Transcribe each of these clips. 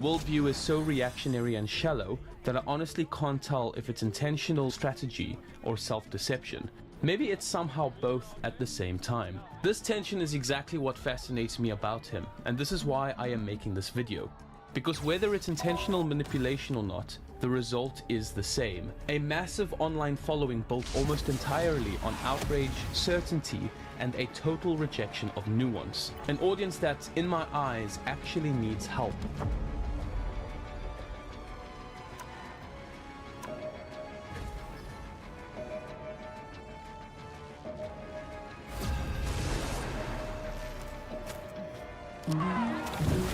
Worldview is so reactionary and shallow that I honestly can't tell if it's intentional strategy or self-deception. Maybe it's somehow both at the same time. This tension is exactly what fascinates me about him, and this is why I am making this video. Because whether it's intentional manipulation or not, the result is the same. A massive online following built almost entirely on outrage, certainty, and a total rejection of nuance. An audience that, in my eyes, actually needs help.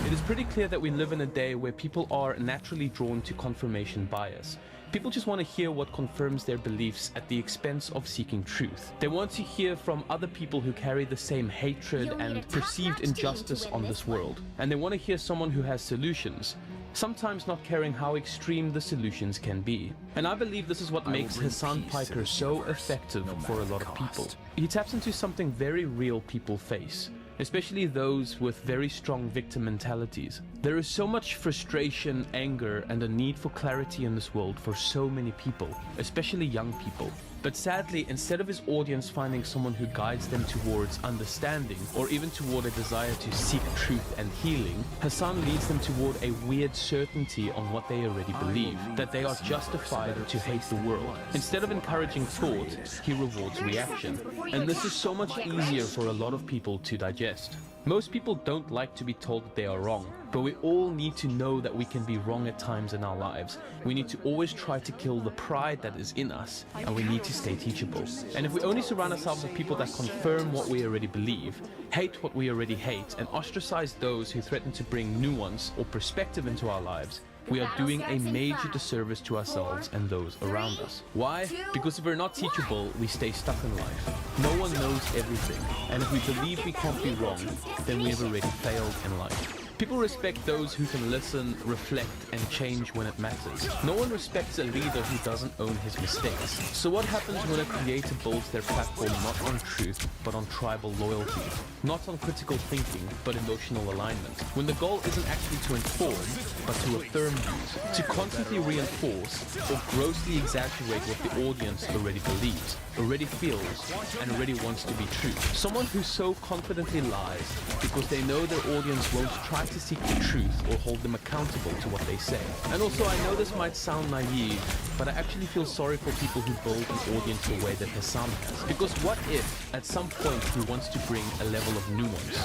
It is pretty clear that we live in a day where people are naturally drawn to confirmation bias. People just want to hear what confirms their beliefs at the expense of seeking truth. They want to hear from other people who carry the same hatred and perceived injustice on this world. And they want to hear someone who has solutions, sometimes not caring how extreme the solutions can be. And I believe this is what makes Hassan Piker so effective for a lot of people. He taps into something very real people face, especially those with very strong victim mentalities. There is so much frustration, anger, and a need for clarity in this world for so many people, especially young people. But sadly, instead of his audience finding someone who guides them towards understanding or even toward a desire to seek truth and healing, Hassan leads them toward a weird certainty on what they already believe, that they are justified to hate the world. Instead of encouraging thought, he rewards reaction. And this is so much easier for a lot of people to digest. Most people don't like to be told that they are wrong, but we all need to know that we can be wrong at times in our lives. We need to always try to kill the pride that is in us, and we need to stay teachable. And if we only surround ourselves with people that confirm what we already believe, hate what we already hate, and ostracize those who threaten to bring nuance or perspective into our lives, we are doing a major disservice to ourselves and those around us. Why? Because if we're not teachable, we stay stuck in life. No one knows everything, and if we believe we can't be wrong, then we have already failed in life. People respect those who can listen, reflect, and change when it matters. No one respects a leader who doesn't own his mistakes. So what happens when a creator builds their platform not on truth, but on tribal loyalty? Not on critical thinking, but emotional alignment. When the goal isn't actually to inform, but to affirm views, to constantly reinforce or grossly exaggerate what the audience already believes, already feels, and already wants to be true. Someone who so confidently lies because they know their audience won't try to seek the truth or hold them accountable to what they say. And also, I know this might sound naive, but I actually feel sorry for people who build an audience the way that Hassan has. Because what if, at some point, he wants to bring a level of nuance?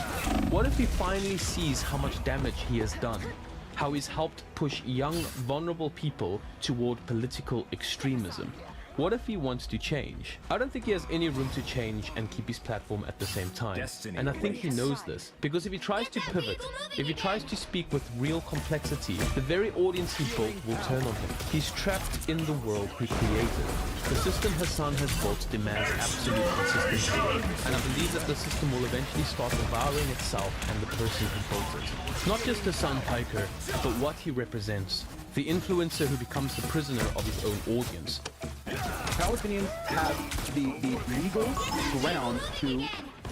What if he finally sees how much damage he has done? How he's helped push young, vulnerable people toward political extremism? What if he wants to change? I don't think he has any room to change and keep his platform at the same time. And I think he knows this, because if he tries to pivot, if he tries to speak with real complexity, the very audience he built will turn on him. He's trapped in the world he created. The system Hassan has built demands absolute consistency, and I believe that the system will eventually start devouring itself and the person who built it. Not just Hassan Piker, but what he represents. The influencer who becomes the prisoner of his own audience. Palestinians have the legal ground to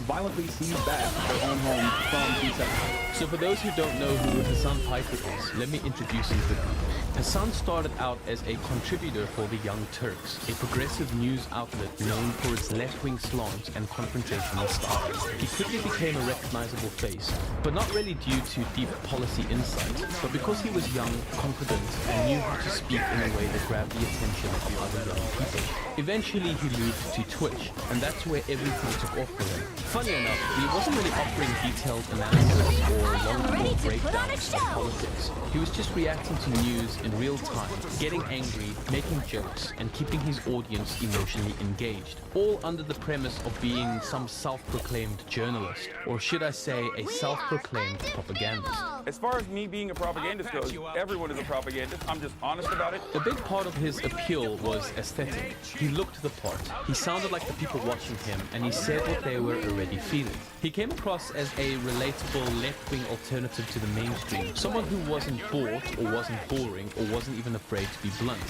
violently seize back their own home from these settlements. So for those who don't know who Hassan Piker is, let me introduce him quickly. Hassan started out as a contributor for the Young Turks, a progressive news outlet known for its left-wing slant and confrontational style. He quickly became a recognizable face, but not really due to deep policy insight, but because he was young, confident, and knew how to speak in a way that grabbed the attention of other young people. Eventually he moved to Twitch, and that's where everything took off for him. Funny enough, he wasn't really offering detailed analysis or long-form breakdowns of politics. He was just reacting to news in real time, getting angry, making jokes, and keeping his audience emotionally engaged, all under the premise of being some self-proclaimed journalist, or should I say a self-proclaimed propagandist. As far as me being a propagandist goes, everyone is a propagandist. I'm just honest about it. A big part of his appeal was aesthetic. He looked the part, he sounded like the people watching him, and he said what they were already feeling. He came across as a relatable left-wing alternative to the mainstream, someone who wasn't bored or wasn't boring or wasn't even afraid to be blunt.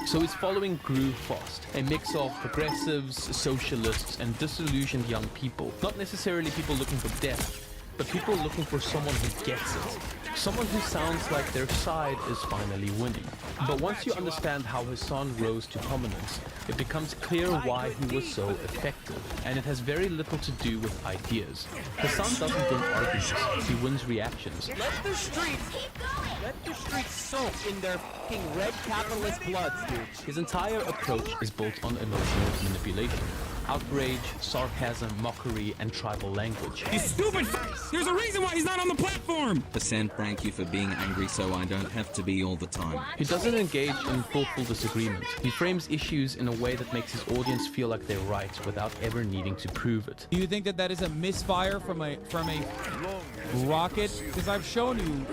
So his following grew fast, a mix of progressives, socialists, and disillusioned young people. Not necessarily people looking for depth, but people are looking for someone who gets it. Someone who sounds like their side is finally winning. But once you understand how Hassan rose to prominence, it becomes clear why he was so effective. And it has very little to do with ideas. Hassan doesn't win arguments, he wins reactions. Let the streets soak in their fucking red capitalist bloods, dude. His entire approach is built on emotional manipulation. Outrage, sarcasm, mockery, and tribal language. You stupid f***! There's a reason why he's not on the platform! Hassan, thank you for being angry so I don't have to be all the time. He doesn't engage in thoughtful disagreement. He frames issues in a way that makes his audience feel like they're right without ever needing to prove it. Do you think that that is a misfire from a rocket? Because I've shown you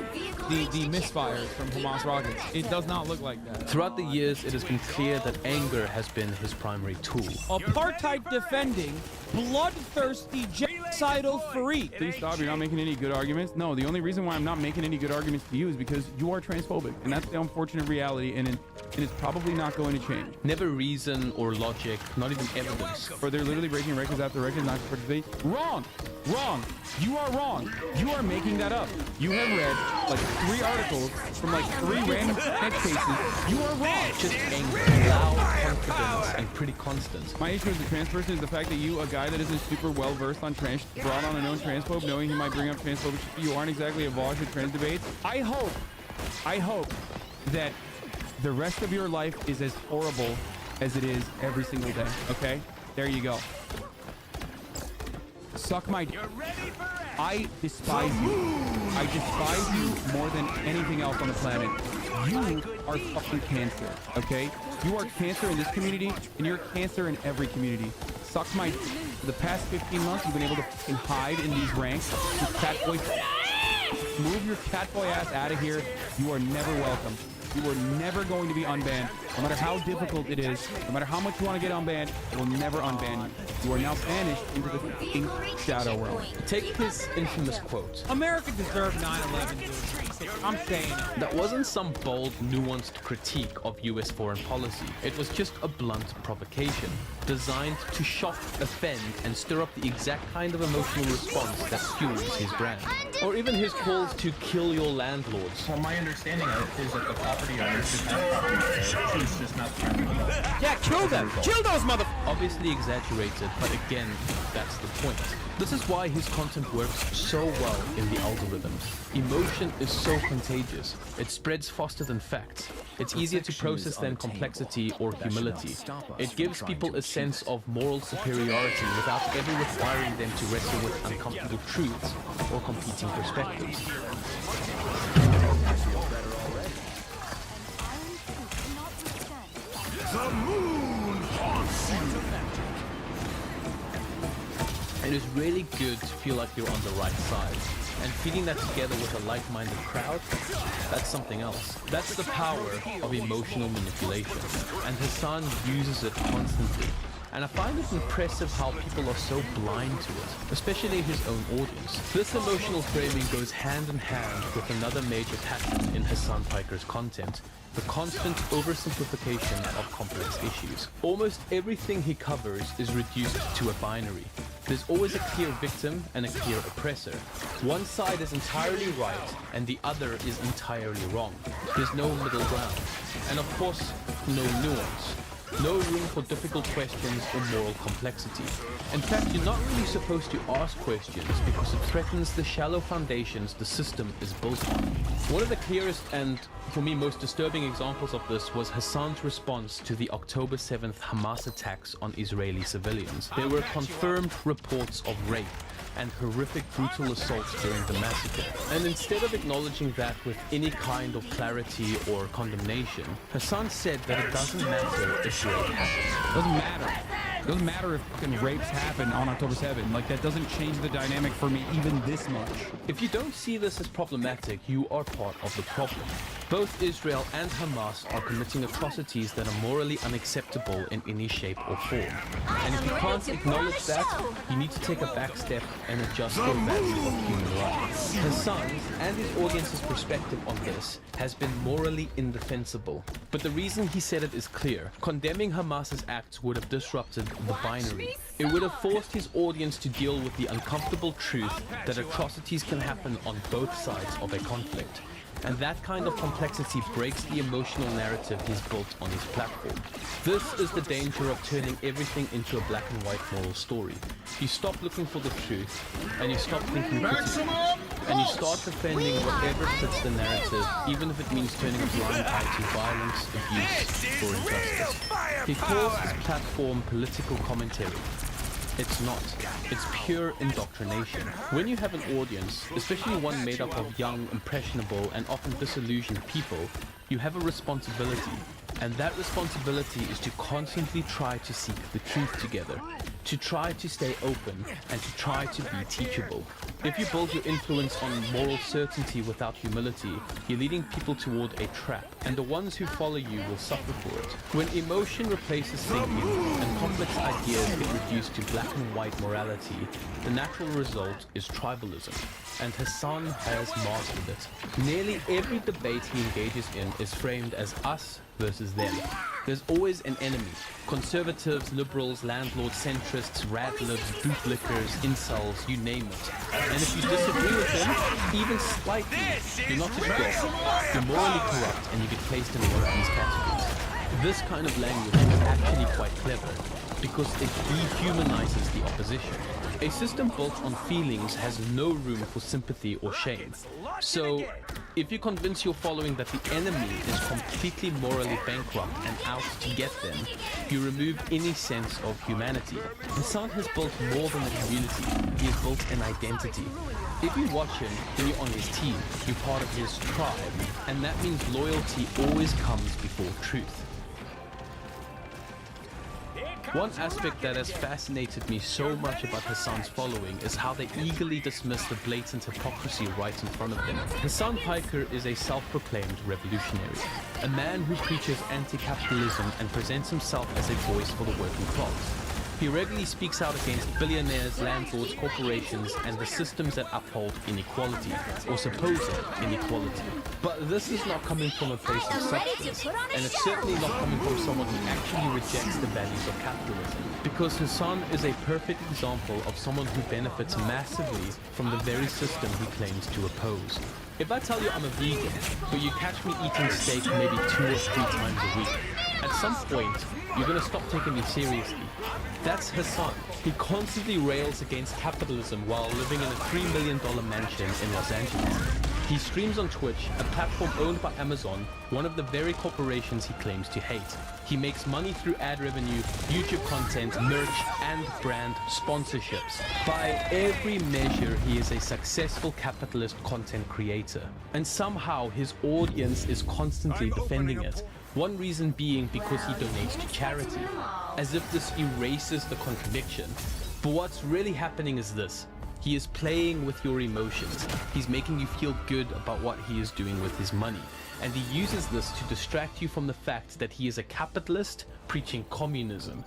the misfires from Hamas rockets. It does not look like that. Throughout the years, it has been clear that anger has been his primary tool. Apartheid defending, bloodthirsty, genocidal freak. Please stop. You're not making any good arguments. No, the only reason why I'm not making any good arguments to you is because you are transphobic. And that's the unfortunate reality. And it's probably not going to change. Never reason or logic, not even evidence. Or they're literally breaking records after records, not to participate. Wrong! Wrong! You are wrong. You are making that up. You have read like 3 articles from like 3 random head cases. You are wrong. Just anger, loud, confidence, and pretty constant. My issue as a trans person is the fact that you, a guy that isn't super well versed on trans, brought on a known transphobe, knowing he might bring up transphobic shit. You aren't exactly a vosh at trans debates. I hope that the rest of your life is as horrible as it is every single day. Okay? There you go. Suck my d. I despise you. I despise you more than anything else on the planet. You are fucking cancer, okay? You are cancer in this community, and you're cancer in every community. Suck my d. For the past 15 months, you've been able to fucking hide in these ranks. Your cat boy. Move your cat boy ass out of here. You are never welcome. You are never going to be unbanned. No matter how difficult it is, no matter how much you want to get unbanned, it will never unban you. You are now banished into the fucking shadow realm. Take his infamous quote. America deserved 9/11, dude. I'm saying it. That wasn't some bold, nuanced critique of US foreign policy. It was just a blunt provocation, designed to shock, offend, and stir up the exact kind of emotional response that fuels his brand. Or even his calls to kill your landlords. Well, my understanding of it is that the property owners just have property. She's just not friendly. Yeah, kill them! Kill those mother... Obviously exaggerated, but again, that's the point. This is why his content works so well in the algorithms. Emotion is so contagious. It spreads faster than facts. It's easier to process than complexity or humility. It gives people a sense of moral superiority without ever requiring them to wrestle with uncomfortable truths or competing perspectives. The moon haunts you. It is really good to feel like you're on the right side. And feeding that together with a like-minded crowd, that's something else. That's the power of emotional manipulation. And Hassan uses it constantly. And I find it impressive how people are so blind to it, especially his own audience. This emotional framing goes hand in hand with another major pattern in Hassan Piker's content, the constant oversimplification of complex issues. Almost everything he covers is reduced to a binary. There's always a clear victim and a clear oppressor. One side is entirely right and the other is entirely wrong. There's no middle ground. And of course, no nuance. No room for difficult questions or moral complexity. In fact, you're not really supposed to ask questions because it threatens the shallow foundations the system is built on. One of the clearest and, for me, most disturbing examples of this was Hassan's response to the October 7th Hamas attacks on Israeli civilians. There were confirmed reports of rape and horrific brutal assaults during the massacre. And instead of acknowledging that with any kind of clarity or condemnation, Hassan said that it doesn't matter if rape happens. Doesn't matter. It doesn't matter if fucking rapes happen on October 7th. Like, that doesn't change the dynamic for me even this much. If you don't see this as problematic, you are part of the problem. Both Israel and Hamas are committing atrocities that are morally unacceptable in any shape or form. And if you can't acknowledge that, you need to take a back step and adjust your value of human life. Hassan's and his audience's perspective on this has been morally indefensible. But the reason he said it is clear. Condemning Hamas's acts would have disrupted the binary. It would have forced his audience to deal with the uncomfortable truth that atrocities can happen on both sides of a conflict. And that kind of complexity breaks the emotional narrative he's built on his platform. This is the danger of turning everything into a black and white moral story. You stop looking for the truth, and you stop thinking critically, and you start defending whatever fits the narrative, even if it means turning a blind eye to violence, abuse, or injustice. He calls his platform political commentary. It's not. It's pure indoctrination. When you have an audience, especially one made up of young, impressionable, and often disillusioned people, you have a responsibility. And that responsibility is to constantly try to seek the truth together, to try to stay open, and to try to be teachable. If you build your influence on moral certainty without humility, you're leading people toward a trap, and the ones who follow you will suffer for it. When emotion replaces thinking, and complex ideas get reduced to black and white morality, the natural result is tribalism. And Hassan has mastered it. Nearly every debate he engages in is framed as us versus them. There's always an enemy. Conservatives, liberals, landlords, centrists, radlibs, bootlickers, incels, you name it. And if you disagree with them, even slightly, you're not just wrong. You're morally corrupt and you get placed in one of these categories. This kind of language is actually quite clever because it dehumanizes the opposition. A system built on feelings has no room for sympathy or shame. So, if you convince your following that the enemy is completely morally bankrupt and out to get them, you remove any sense of humanity. Hassan has built more than a community, he has built an identity. If you watch him, then you're on his team, you're part of his tribe, and that means loyalty always comes before truth. One aspect that has fascinated me so much about Hassan's following is how they eagerly dismiss the blatant hypocrisy right in front of them. Hassan Piker is a self-proclaimed revolutionary, a man who preaches anti-capitalism and presents himself as a voice for the working class. He regularly speaks out against billionaires, landlords, corporations, and the systems that uphold inequality, or supposed inequality. But this is not coming from a place of substance, and it's certainly not coming from someone who actually rejects the values of capitalism. Because Hassan is a perfect example of someone who benefits massively from the very system he claims to oppose. If I tell you I'm a vegan, but you catch me eating steak maybe 2 or 3 times a week, at some point, you're gonna stop taking me seriously. That's Hassan. He constantly rails against capitalism while living in a $3 million mansion in Los Angeles. He streams on Twitch, a platform owned by Amazon, one of the very corporations he claims to hate. He makes money through ad revenue, YouTube content, merch, and brand sponsorships. By every measure, he is a successful capitalist content creator. And somehow his audience is constantly defending it. One reason being because he donates to charity, as if this erases the contradiction. But what's really happening is this. He is playing with your emotions. He's making you feel good about what he is doing with his money. And he uses this to distract you from the fact that he is a capitalist preaching communism.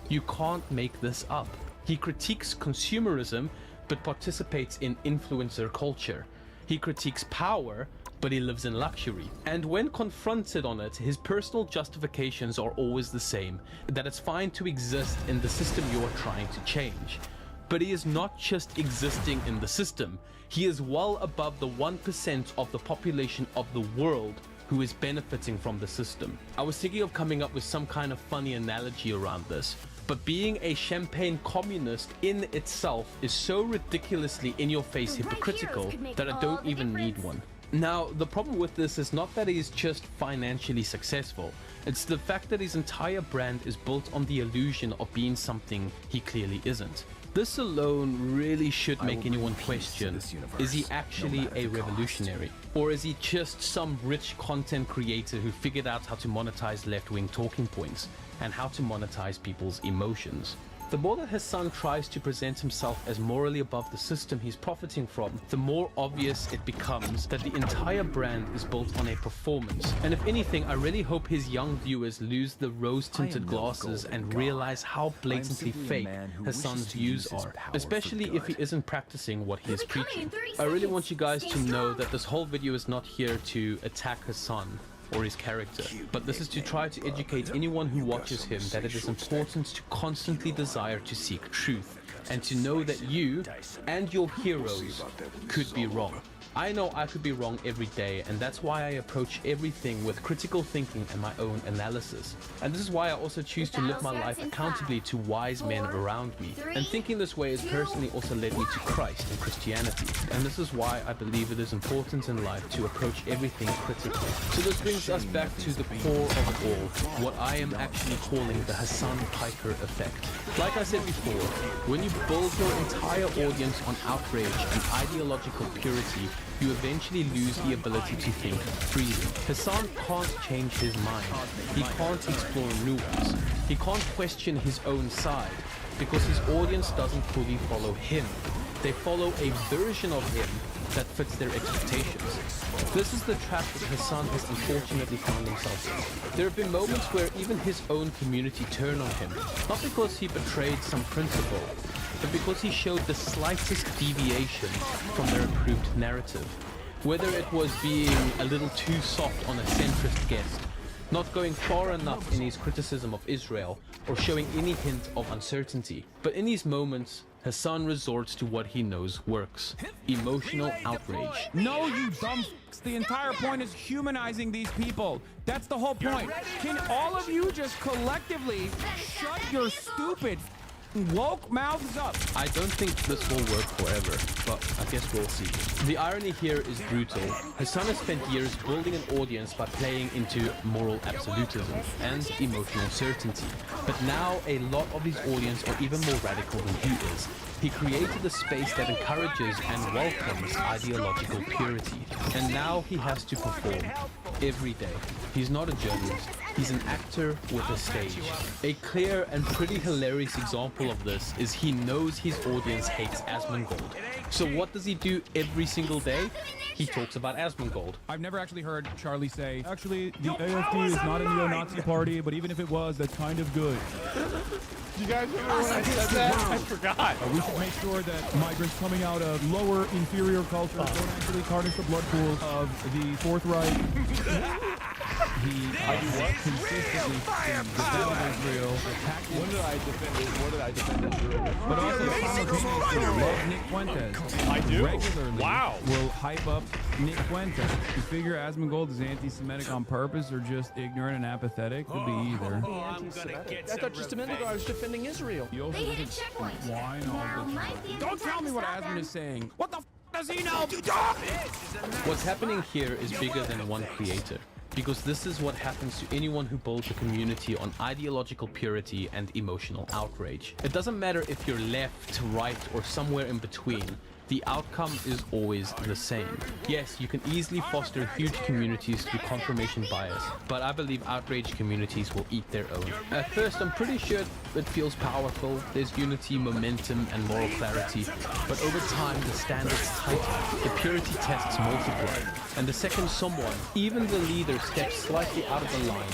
You can't make this up. He critiques consumerism, but participates in influencer culture. He critiques power, but he lives in luxury. And when confronted on it, his personal justifications are always the same, that it's fine to exist in the system you are trying to change. But he is not just existing in the system, he is well above the 1% of the population of the world who is benefiting from the system. I was thinking of coming up with some kind of funny analogy around this, but being a champagne communist in itself is so ridiculously in-your-face hypocritical that I don't even need one. Now, the problem with this is not that he's just financially successful, it's the fact that his entire brand is built on the illusion of being something he clearly isn't. This alone really should make anyone question, is he actually a revolutionary? Or is he just some rich content creator who figured out how to monetize left-wing talking points and how to monetize people's emotions? The more that Hassan tries to present himself as morally above the system he's profiting from, the more obvious it becomes that the entire brand is built on a performance. And if anything, I really hope his young viewers lose the rose-tinted glasses and realize how blatantly fake Hassan's views are, especially if he isn't practicing what he is preaching. I really want you guys to know that this whole video is not here to attack Hassan or his character, but this is to try to educate anyone who watches him that it is important to constantly desire to seek truth and to know that you and your heroes could be wrong. I know I could be wrong every day, and that's why I approach everything with critical thinking and my own analysis. And this is why I also choose to live my life accountably to wise men around me. And thinking this way has personally also led me to Christ and Christianity. And this is why I believe it is important in life to approach everything critically. So this brings us back to the core of it all, what I am actually calling the Hassan Piker effect. Like I said before, when you build your entire audience on outrage and ideological purity, you eventually lose the ability to think freely. Hassan can't change his mind. He can't explore nuance. He can't question his own side because his audience doesn't fully follow him. They follow a version of him that fits their expectations. This is the trap that Hassan has unfortunately found himself in. There have been moments where even his own community turned on him, not because he betrayed some principle, but because he showed the slightest deviation from their approved narrative. Whether it was being a little too soft on a centrist guest, not going far enough in his criticism of Israel, or showing any hint of uncertainty. But in these moments, Hassan resorts to what he knows works: emotional outrage. No, you dumb f***s. The entire point is humanizing these people. That's the whole point. Can all of you just collectively shut your stupid woke mouths up? I don't think this will work forever, but I guess we'll see. The irony here is brutal. Hassan has spent years building an audience by playing into moral absolutism and emotional certainty. But now a lot of his audience are even more radical than he is. He created a space that encourages and welcomes ideological purity. And now he has to perform every day. He's not a journalist. He's an actor with a stage. A clear and pretty hilarious example of this is he knows his audience hates Asmongold. So what does he do every single day? He talks about Asmongold. I've never actually heard Charlie say, actually, the AFD is not a neo-Nazi party, but even if it was, that's kind of good. You guys remember when I said that? I forgot. We should make sure that migrants coming out of lower, inferior cultures don't actually tarnish the blood pool of the Fourth Reich. He consistently defended Israel. When did I defend Israel? But also simultaneously love Nick Fuentes. I do? Regularly Wow. will hype up Nick Fuentes. You figure Asmongold is anti-Semitic on purpose or just ignorant and apathetic? Could be either. I thought just a minute ago I was defending Israel. He also doesn't whine all the time. Don't tell me what Asmon is saying. What the f does he know? What's happening here is bigger than one creator. Because this is what happens to anyone who builds a community on ideological purity and emotional outrage. It doesn't matter if you're left, right, or somewhere in between. The outcome is always the same. Yes, you can easily foster huge communities through confirmation bias, but I believe outraged communities will eat their own. At first, I'm pretty sure it feels powerful. There's unity, momentum, and moral clarity. But over time, the standards tighten, the purity tests multiply, and the second someone, even the leader, steps slightly out of the line,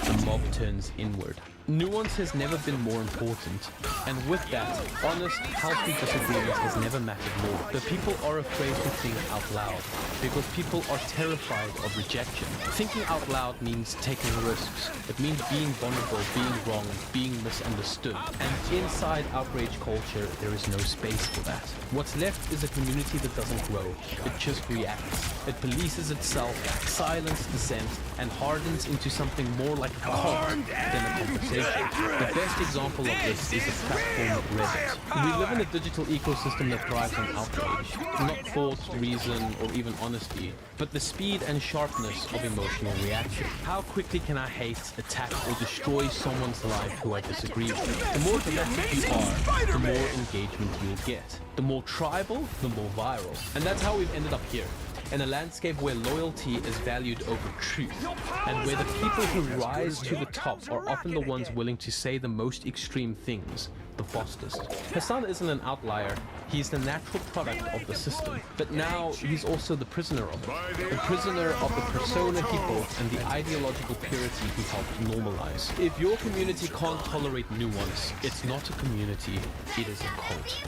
the mob turns inward. Nuance has never been more important, and with that, honest, healthy disagreement has never mattered more. But people are afraid to think out loud, because people are terrified of rejection. Thinking out loud means taking risks. It means being vulnerable, being wrong, being misunderstood. And inside outrage culture, there is no space for that. What's left is a community that doesn't grow. It just reacts. It polices itself, silences dissent, and hardens into something more like a cult than a conversation. The best example of this is the platform Reddit. We live in a digital ecosystem that thrives on outrage, not thought, reason, or even honesty, but the speed and sharpness of emotional reaction. How quickly can I hate, attack, or destroy someone's life who I disagree with? The more dramatic you are, the more engagement you'll get. The more tribal, the more viral. And that's how we've ended up here. In a landscape where loyalty is valued over truth, and where the people who rise to the top are often the ones willing to say the most extreme things, the fastest. Hassan isn't an outlier. He's the natural product of the system. But now he's also the prisoner of it. The prisoner of the persona he built and the ideological purity he helped normalize. If your community can't tolerate nuance, it's not a community, it is a cult.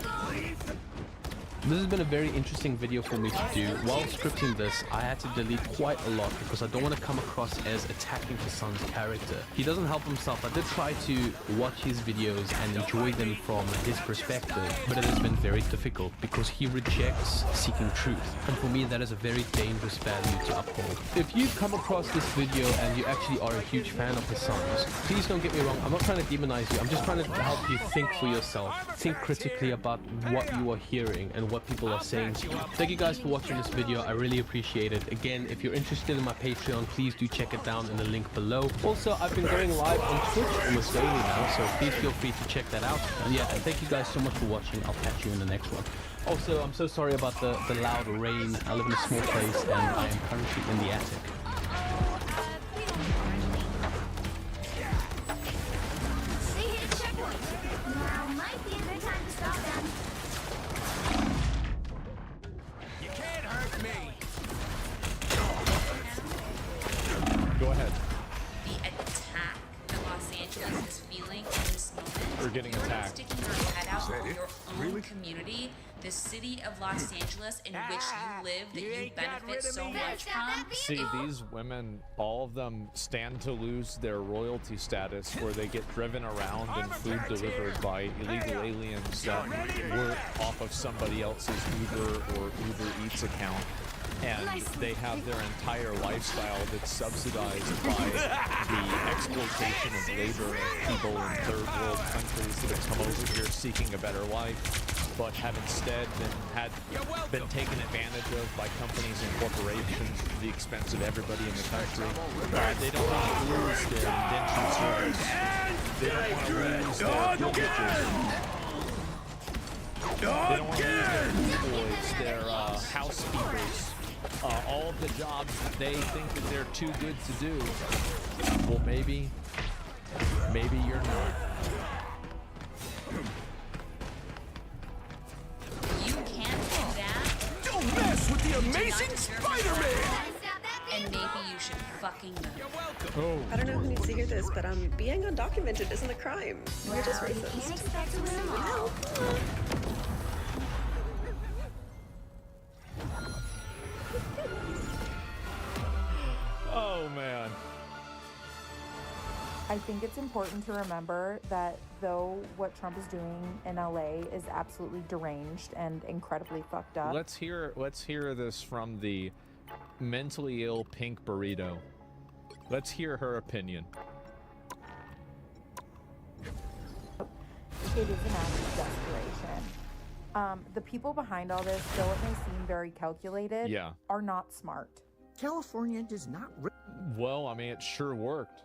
This has been a very interesting video for me to do. While scripting this, I had to delete quite a lot because I don't want to come across as attacking Hassan's character. He doesn't help himself. I did try to watch his videos and enjoy them from his perspective, but it has been very difficult because he rejects seeking truth. And for me, that is a very dangerous value to uphold. If you've come across this video and you actually are a huge fan of Hassan's, please don't get me wrong. I'm not trying to demonize you. I'm just trying to help you think for yourself. Think critically about what you are hearing and what people are saying to you. Thank you guys for watching this video. I really appreciate it. Again, if you're interested in my Patreon, please do check it down in the link below. Also, I've been going live on Twitch almost daily now, so please feel free to check that out. And yeah, thank you guys so much for watching. I'll catch you in the next one. Also, I'm so sorry about the loud rain. I live in a small place and I am currently in the attic. Go ahead. The attack that Los Angeles is feeling in this moment. We're getting attacked. Sticking your head out for your own community, the city of Los Angeles in which you live, that you benefit so much from. See, these women, all of them stand to lose their royalty status where they get driven around and food delivered by illegal aliens that work off of somebody else's Uber or Uber Eats account. And they have their entire lifestyle that's subsidized by the exploitation of labor of people in third world countries that have come over here seeking a better life, but have instead been taken advantage of by companies and corporations at the expense of everybody in the country. They don't want to lose their indentured servants. They don't want to lose their privileges. They don't want to lose their employees, their housekeepers. All of the jobs that they think that they're too good to do. Well, maybe you're not. You can't do that. Don't mess with the amazing Spider-Man! And maybe you should fucking know. Oh. I don't know who needs to hear this, but being undocumented isn't a crime. You're just racist. You can't expect to win them all. Oh, man. I think it's important to remember that though what Trump is doing in LA is absolutely deranged and incredibly fucked up. Let's hear this from the mentally ill pink burrito. Let's hear her opinion. It is an act of desperation. The people behind all this, though it may seem very calculated, are not smart. California does not well, I mean, it sure worked.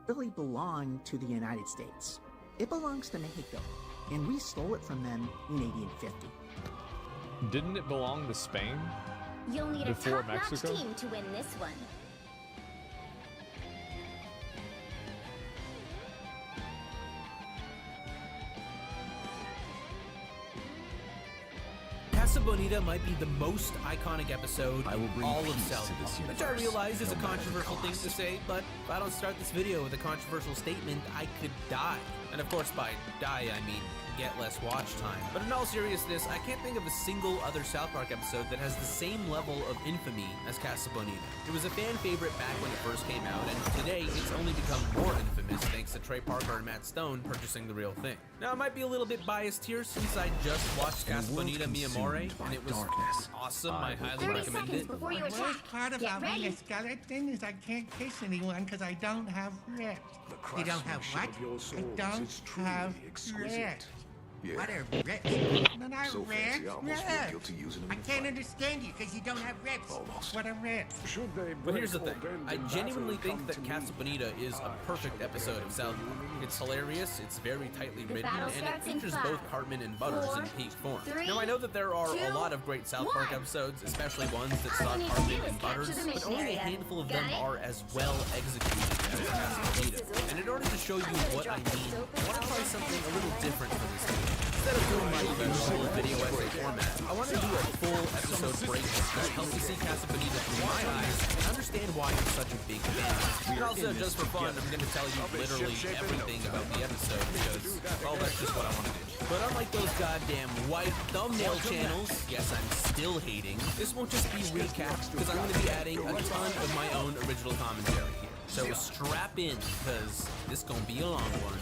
Really belong to the United States. It belongs to Mexico, and we stole it from them in 1850. Didn't it belong to Spain? You'll need before a top-notch Mexico? team to win this one. Casa Bonita might be the most iconic episode in all of South Park, which I realize is a controversial thing to say, but if I don't start this video with a controversial statement, I could die. And of course, by die, I mean get less watch time. But in all seriousness, I can't think of a single other South Park episode that has the same level of infamy as Casa Bonita. It was a fan favorite back when it first came out, and today it's only become more infamous thanks to Trey Parker and Matt Stone purchasing the real thing. Now, I might be a little bit biased here since I just watched Casa Bonita Mi Amore, and it was awesome. I highly recommend it. The worst part about being a skeleton is I can't kiss anyone because I don't have lips. You don't have what? I don't have lips. What are rips? No, not So rips. fancy, I almost feel guilty using them I in can't fight. understand you because you don't have rips. Almost. What are rips? Should they But here's the break thing. or bend I in genuinely battle, think that come to Casa me. Bonita is a perfect episode of South Park. It's hilarious, it's very tightly written, battle and it starts in features 5, both Cartman and Butters in 4, peak form. 3, Now, I know that there are a 2, lot of great South Park 1. episodes, especially ones that All star you need to Cartman do is and Butters, capture the but mission only a area. handful of Got them it? are as well executed as Casa Bonita. And in order to show you what I mean, I want to try something a little different for this video. Instead of doing my usual video essay format, I want to do a full episode breakdown that helps you see Casa Bonita through my eyes and understand why I'm such a big fan. And also, just for fun, I'm going to tell you literally everything about the episode because, well, that's just what I want to do. But unlike those goddamn white thumbnail channels, yes, I'm still hating, this won't just be recaps because I'm going to be adding a ton of my own original commentary here. So strap in, because this gonna be a long one.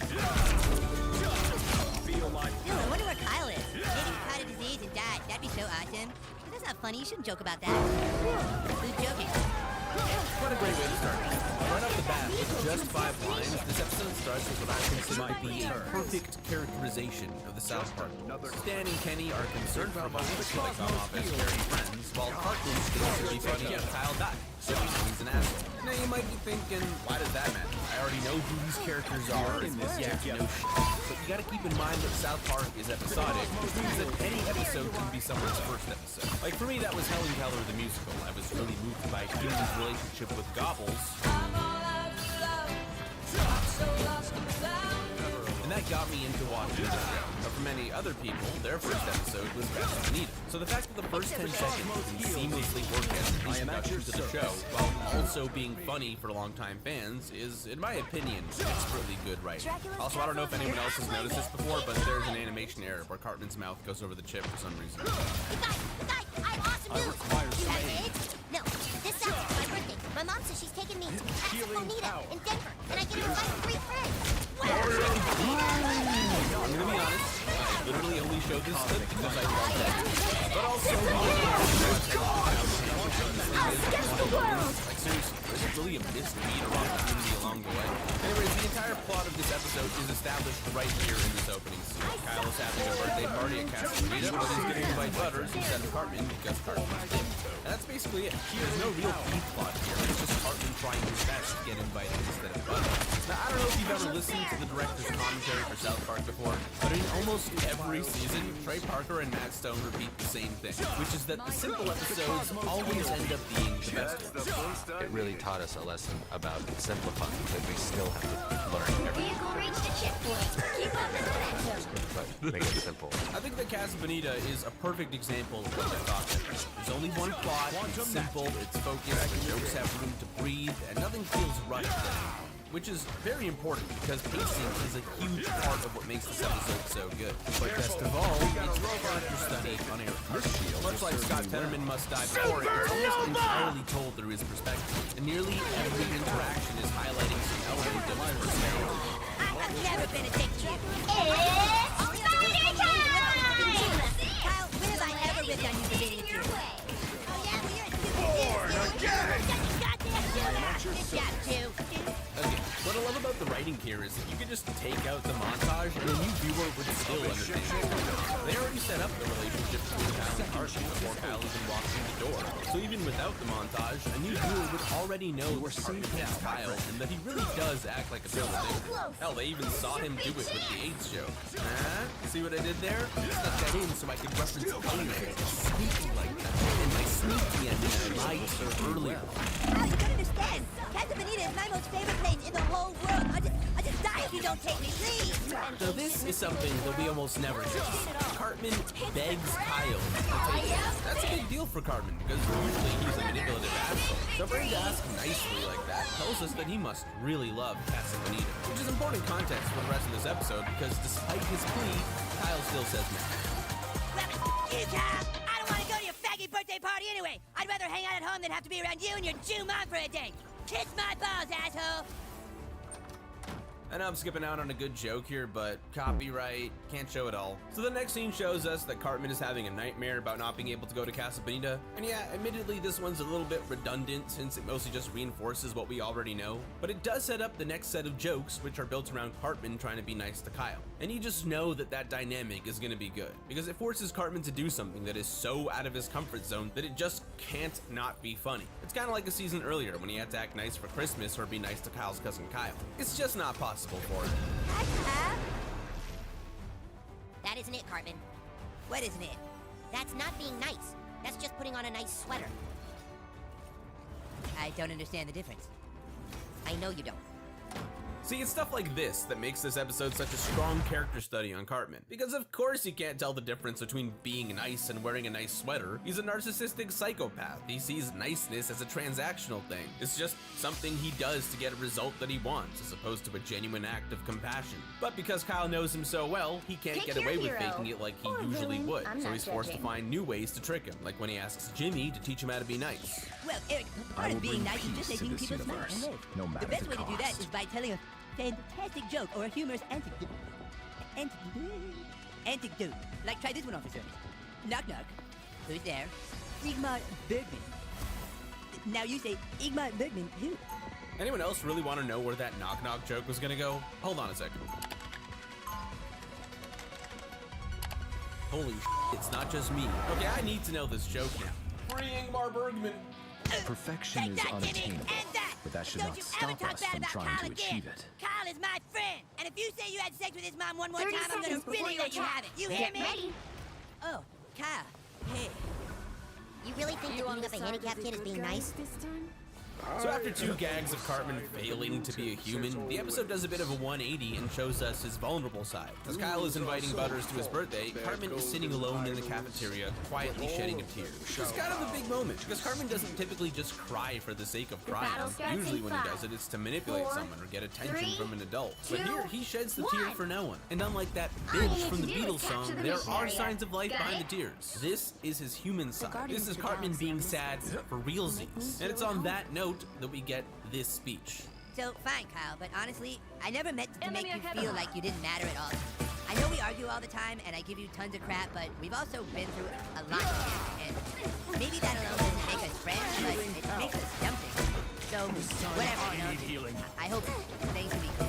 Ew, I wonder where Kyle is. Maybe he caught a disease and died. That'd be so awesome. But that's not funny. You shouldn't joke about that. Who's joking? What a great way to start. Right off the bat, with just 5 lines, this episode starts with what I consider to be a perfect characterization of the South Park. Stan and Kenny are concerned for Butters so they come off as very friends, while Cartman thinks it'd be funny if Kyle died, so we know he's an asshole. Now you might be thinking, why does that matter? I already know who these characters are in this no but you gotta keep in mind that South Park is episodic, which means that any episode can be someone's first episode. Like for me, that was Helen Keller the musical. I was really moved by Keely's relationship with Gobbles. And that got me into watching the show. But for many other people, their first episode was Casa Bonita. So the fact that the first 10 seconds can seamlessly work as an introduction to the show, while also being funny for longtime fans, is, in my opinion, expertly good writing. Also, I don't know if anyone else has noticed this before, but there's an animation error where Cartman's mouth goes over the chip for some reason. I have awesome news. You have AIDS? No. This Saturday, my birthday. My mom says she's taking me to Casa Bonita in Denver, and I get to invite 3 friends. I'm gonna be honest, I literally only showed this clip because I love that. But also, like seriously, there's really a missed beat around the community along the way. Anyways, the entire plot of this episode is established right here in this opening scene. Kyle is having a birthday party at Casa Bonita, but he's getting to invite Butters instead of Cartman because Cartman's dead. And that's basically it. There's no real beat plot here. It's just Cartman trying his best to get invited instead of Butters. Now, I don't know if you've ever listened to the director's commentary for South Park before, but in almost every season, Trey Parker and Matt Stone repeat the same thing, which is that the simple episodes always end up being the best ones. It really taught us a lesson about simplifying, that we still have to learn everything. Vehicle reached the checkpoint. Keep up the momentum. But make it simple. I think that Casa Bonita is a perfect example of what I thought. There's only one plot, it's simple, it's focused, the jokes have room to breathe, and nothing feels rushed anymore. Which is very important because pacing is a huge part of what makes this episode so good. But best of all, it's a character study on error. Much like Scott Tenorman Must Die Before, it's almost entirely told through his perspective, and nearly every interaction is highlighting some element of his personality. I've never been a dick to you. It's Spider time! Kyle, when have I ever ripped on you for being a jerk? Oh yeah, well you're a stupid Good job, too. Again, what I love about the writing here is that you can just take out the montage and a new viewer would still understand what's going on. They already set up the relationship between Kyle and Cartman before Kyle even walks in the door. So even without the montage, a new viewer would already know that Cartman hates Kyle and that he really does act like a total dick. Hell, they even saw him do it with the AIDS joke. See what I did there? I stuck that in so I could reference Alien. Sneaky like that. And my sneaky ending I lied to her earlier. Kyle, you don't understand. Casa Bonita is my most favorite place in the whole world. I just die if you don't take me, please. So this is something that we almost never see. Cartman begs Kyle to take it. That's a big deal for Cartman because usually he's a manipulative asshole. So for him to ask nicely like that tells us that he must really love Casa Bonita, which is important context for the rest of this episode because despite his plea, Kyle still says no. You, Kyle! I don't want to go to your faggy birthday party anyway. I'd rather hang out at home than have to be around you and your Jew mom for a day. Kiss my balls, asshole! I know I'm skipping out on a good joke here, but copyright, can't show it all. So the next scene shows us that Cartman is having a nightmare about not being able to go to Casa Bonita. And yeah, admittedly this one's a little bit redundant since it mostly just reinforces what we already know. But it does set up the next set of jokes, which are built around Cartman trying to be nice to Kyle. And you just know that that dynamic is gonna be good, because it forces Cartman to do something that is so out of his comfort zone that it just can't not be funny. It's kind of like a season earlier when he had to act nice for Christmas or be nice to Kyle's cousin Kyle. It's just not possible for him. That isn't it, Cartman. What isn't it? That's not being nice. That's just putting on a nice sweater. I don't understand the difference. I know you don't. See, it's stuff like this that makes this episode such a strong character study on Cartman. Because of course he can't tell the difference between being nice and wearing a nice sweater. He's a narcissistic psychopath. He sees niceness as a transactional thing. It's just something he does to get a result that he wants, as opposed to a genuine act of compassion. But because Kyle knows him so well, he can't get away with faking it like he usually would. So he's forced to find new ways to trick him, like when he asks Jimmy to teach him how to be nice. Well, Eric, part of being nice is just making people smile and live. No matter the best the way to do that cost. is by telling a fantastic joke or a humorous anecdote. Anecdote. Like, try this one on for service. Knock, knock. Who's there? Igmar Bergman. Now you say, Igmar Bergman who? Anyone else really want to know where that knock knock joke was gonna go? Hold on a second. Holy it's not just me. Okay, I need to know this joke now. Free Ingmar Bergman. Perfection is unattainable, but that should not stop us from trying to achieve it. Kyle is my friend. And if you say you had sex with his mom one more time, I'm gonna really let you have it. You hear me? Ready? Oh, Kyle. Hey. You really think beating up a handicapped kid is being nice? So after 2 gags of Cartman failing to be a human, the episode does a bit of a 180 and shows us his vulnerable side. As Kyle is inviting Butters to his birthday, Cartman is sitting alone in the cafeteria, quietly shedding a tear. It's kind of a big moment, because Cartman doesn't typically just cry for the sake of crying. Usually when he does it, it's to manipulate someone or get attention from an adult. But here, he sheds the tear for no one. And unlike that bitch from the Beatles song, there are signs of life behind the tears. This is his human side. This is Cartman being sad for realsies. And it's on that note that we get this speech. So, fine, Kyle, but honestly, I never meant to make you feel like you didn't matter at all. I know we argue all the time, and I give you tons of crap, but we've also been through a lot together, and maybe that alone doesn't make us friends, but it makes us something. So, whatever, you know, I hope things will be cool.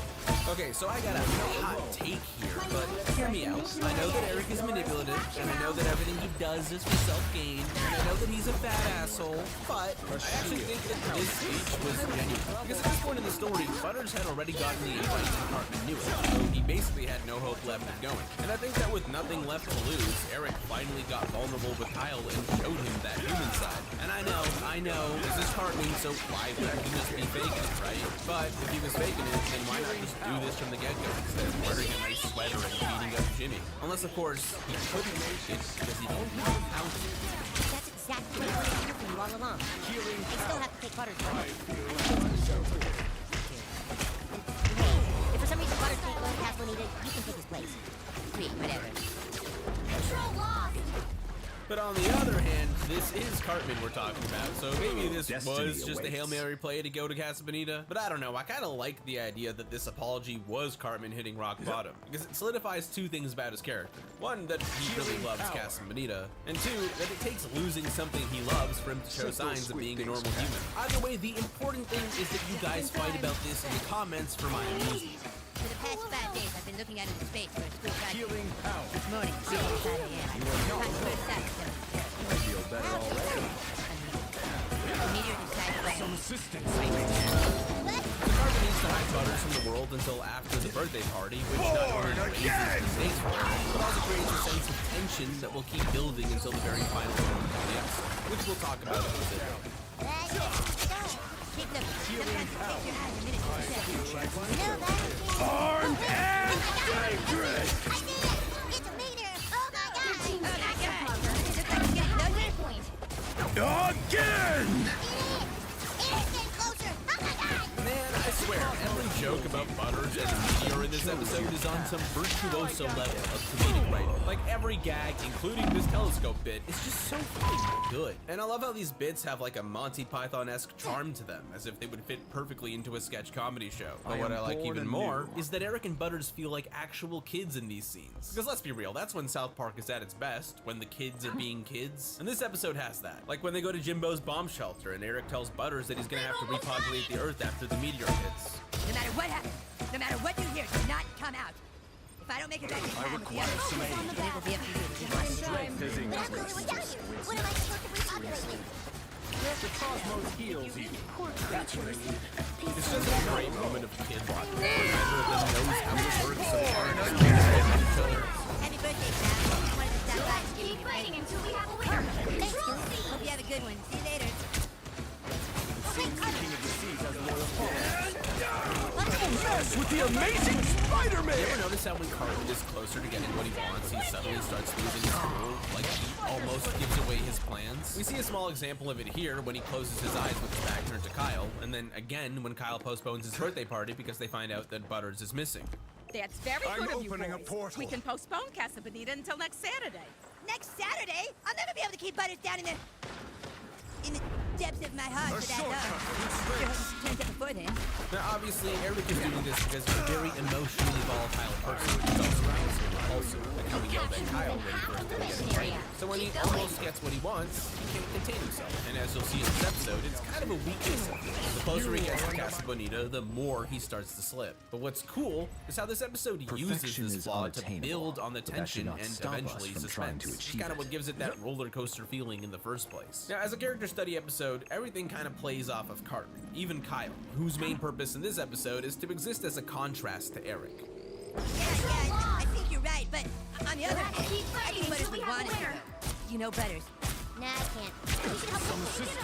Okay, so I got a hot take here, but hear me out. I know that Eric is manipulative, and I know that everything he does is for self-gain, and I know that he's a fat asshole, but I actually think that this speech was genuine. Because at this point in the story, Butters had already gotten the invite and Cartman knew it, so he basically had no hope left of going. And I think that with nothing left to lose, Eric finally got vulnerable with Kyle and showed him that human side. And I know, this is Cartman, so why would he just be faking it, right? But if he was faking it, then why not just do this from the get-go instead of wearing a nice sweater and beating up Jimmy? Unless, of course, he couldn't make it because he didn't know how to. That's exactly what I wanted to hear from you all along. I still have to take Butters' place. If for some reason Butters can't go to Casa Bonita, you can take his place. Sweet, whatever. Control lost! But on the other hand, this is Cartman we're talking about, so maybe this was just a Hail Mary play to go to Casa Bonita. But I don't know, I kind of like the idea that this apology was Cartman hitting rock bottom, because it solidifies 2 things about his character. 1, that he really loves Casa Bonita, and 2, that it takes losing something he loves for him to show signs of being a normal human. Either way, the important thing is that you guys fight about this in the comments for my amusement. For the past 5 days, I've been looking out into space for a school project. This morning, 6:05 a.m. I feel better already. Some assistance. The Cartman needs to hide Butters from the world until after the birthday party, which not only raises the stakes for him, but also creates a sense of tension that will keep building until the very final moment of the episode, which we'll talk about in a bit. Keep them. Sometimes it takes your eyes a minute to set. Armed and dangerous! I did it! It's a meter! Oh my god! Oh my god! Looks like it's getting closer. Again! It is! It's getting closer! Oh my god! Man, I swear, every joke about Butters and Meteor in this episode is on some virtuoso level of comedic writing. Like every gag, including this telescope bit, is just so fucking good. And I love how these bits have like a Monty Python-esque charm to them, as if they would fit perfectly into a sketch comedy show. But what I like even more is that Eric and Butters feel like actual kids in these scenes. Because let's be real, that's when South Park is at its best, when the kids are being kids. And this episode has that. Like when they go to Jimbo's bomb shelter and Eric tells Butters that he's gonna have to repopulate the Earth after the meteor hits. No matter what happens, no matter what you hear, do not come out. If I don't make it back in time with the others, then it will be up to you to keep watching. But I'm the only one down here. What am I supposed to repopulate with? The cosmos heals you. It's just a great moment of kid watching. Neither of them knows how this works so hard. Happy birthday, Sam. I wanted to stop by and give you Keep a fighting until we have a winner. Thanks, Stu. Hope you have a good one. See you later. With the amazing Spider-Man! You ever notice how when Cartman is closer to getting what he wants, he suddenly starts losing his cool? Like he almost gives away his plans? We see a small example of it here when he closes his eyes with his back turned to Kyle, and then again when Kyle postpones his birthday party because they find out that Butters is missing. That's very I'm good of you opening a boys. portal. We can postpone Casa Bonita until next Saturday. Next Saturday? I'll never be able to keep Butters down in the depths of my heart for that long. Can't get before then. Now obviously Eric is doing this because he's a very emotionally volatile person, which is also obviously repulsive, like how he yelled at Kyle when he first did get right. So when he almost gets what he wants, he can't contain himself. And as you'll see in this episode, it's kind of a weakness of his. The closer he gets to Casa Bonita, the more he starts to slip. But what's cool is how this episode uses this flaw to build on the tension and eventually suspense. It's kind of what gives it that roller coaster feeling in the first place. Now, as a character study episode, everything kind of plays off of Cartman, even Kyle, whose main purpose in this episode is to exist as a contrast to Eric. Yeah, I think you're right, but on the other hand, I think Butters would want it to go. You know Butters. Nah, I can't.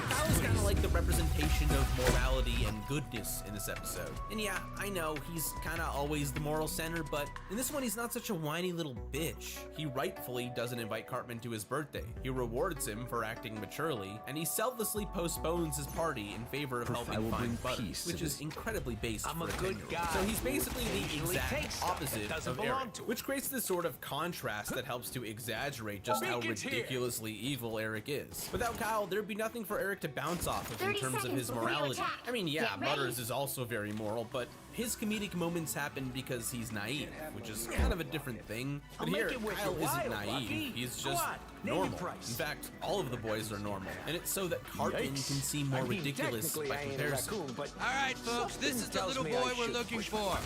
Kyle is kind of like the representation of morality and goodness in this episode. And yeah, I know he's kind of always the moral center, but in this one he's not such a whiny little bitch. He rightfully doesn't invite Cartman to his birthday. He rewards him for acting maturely, and he selflessly postpones his party in favor of helping find Butters, which is incredibly based for a good guy. So he's basically the exact opposite of Eric, which creates this sort of contrast that helps to exaggerate just how ridiculously evil Eric is. Without Kyle, there'd be nothing for Eric to bounce off of in terms of his morality. I mean, yeah, Butters is also very moral, but his comedic moments happen because he's naive, which is kind of a different thing. But here, Kyle isn't naive, he's just normal. In fact, all of the boys are normal, and it's so that Cartman can seem more ridiculous by comparison. Alright folks, this is the little boy we're looking for.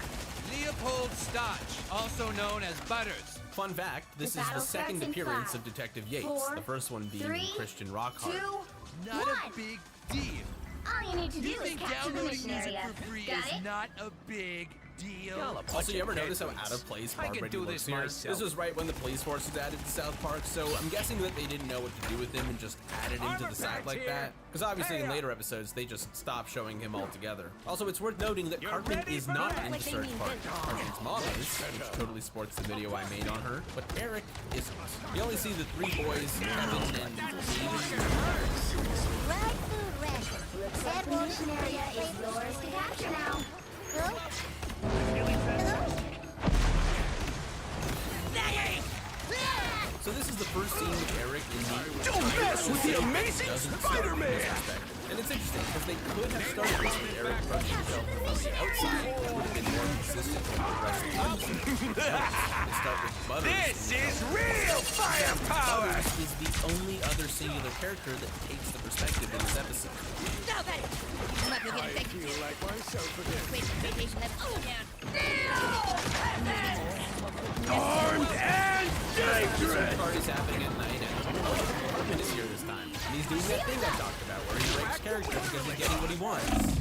Leopold Stotch, also known as Butters. Fun fact, this is the second appearance of Detective Yates, the first one being Christian Rockhart. Not a big deal. All you need to do is capture the mission music area. for free Got is it? not a big deal. Also, you ever notice how out of place Barbrady looks here? This was right when the police force was added to South Park, so I'm guessing that they didn't know what to do with him and just added him to the side like that. Because obviously in later episodes, they just stopped showing him altogether. Also, it's worth noting that Cartman is not in the search party. Cartman's mom is, which totally sports the video I made on her, but Eric isn't. We only see the three boys, Kevin and Dean. Right food ration. Said mission area is yours to capture now. Hello? So this is the first scene with Eric in the Don't mess with the amazing Spider-Man! And it's interesting because they could have started this with Eric brushing himself from the outside, which would have been more consistent with the rest of the episode. They start with Butters. This is real firepower! Butters is the only other singular character that takes the perspective in this episode. No, Butters! I'm up to get infected too. like myself again. Wait, radiation levels down. Armed and dangerous! The party's happening at night, and Cartman is here this time. And he's doing that thing I talked about, where he breaks character because he's getting what he wants.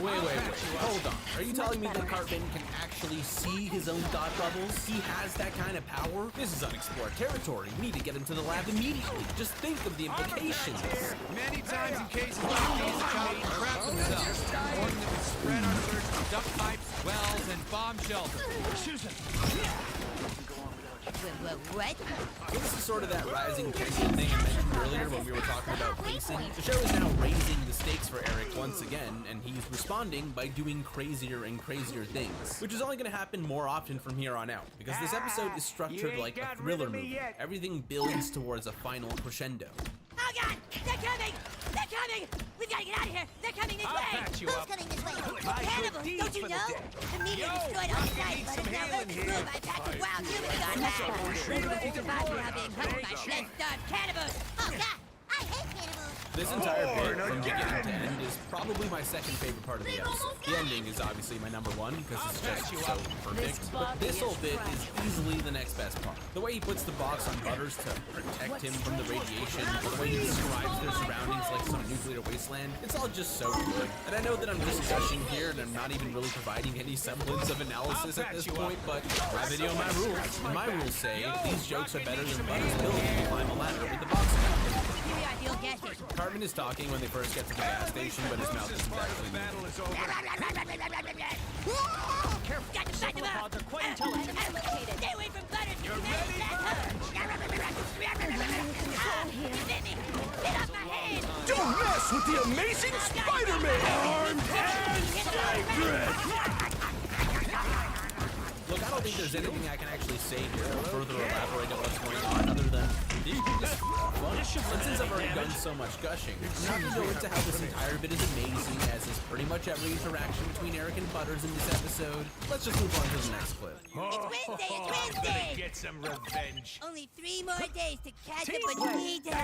Wait, hold on. Are you telling me that Cartman can actually see his own thought bubbles? He has that kind of power? This is unexplored territory. We need to get him to the lab immediately. Just think of the implications. Many times in cases like these, a child will trap themselves, warning them to spread our search for duct pipes, wells, and bomb shelters. What? So this is sort of that rising tension thing I mentioned earlier when we were talking about pacing. The show is now raising the stakes for Eric once again, and he's responding by doing crazier and crazier things, which is only going to happen more often from here on out, because this episode is structured like a thriller movie. Everything builds towards a final crescendo. Oh God! They're coming! They're coming! We've got to get out of here! They're coming this way! Who's coming this way? The cannibals! Don't you know? The meteor destroyed all the sites, but it's now overthrown by packs of wild humans gone mad. We're looking to survive without being hunted by blood-starved cannibals! Oh God! I hate cannibals! This entire bit, from beginning to end, is probably my second favorite part of the episode. The ending is obviously my number one, because it's just so perfect. But this whole bit is easily the next best part. The way he puts the box on Butters to protect him from the radiation, the way he describes their surroundings like some nuclear wasteland, it's all just so good. And I know that I'm just gushing here, and I'm not even really providing any semblance of analysis at this point, but my video, my rules. And my rules say, these jokes are better than Butters' ability to climb a ladder with the box on. Cartman is talking when they first get to the gas station, but his mouth isn't actually moving. Got to fight them out! Stay away from Butters! You're ready? Get off my head! Don't mess with the amazing Spider-Man! Armed and cyber! Look, I don't think there's anything I can actually say here to further elaborate on what's going on other than this is fun. And since I've already done so much gushing, I'm not going to go into how this entire bit is amazing, as is pretty much every interaction between Eric and Butters in this episode. Let's just move on to the next clip. It's Wednesday! It's Wednesday! Get some revenge. Only 3 more days to catch a bonita.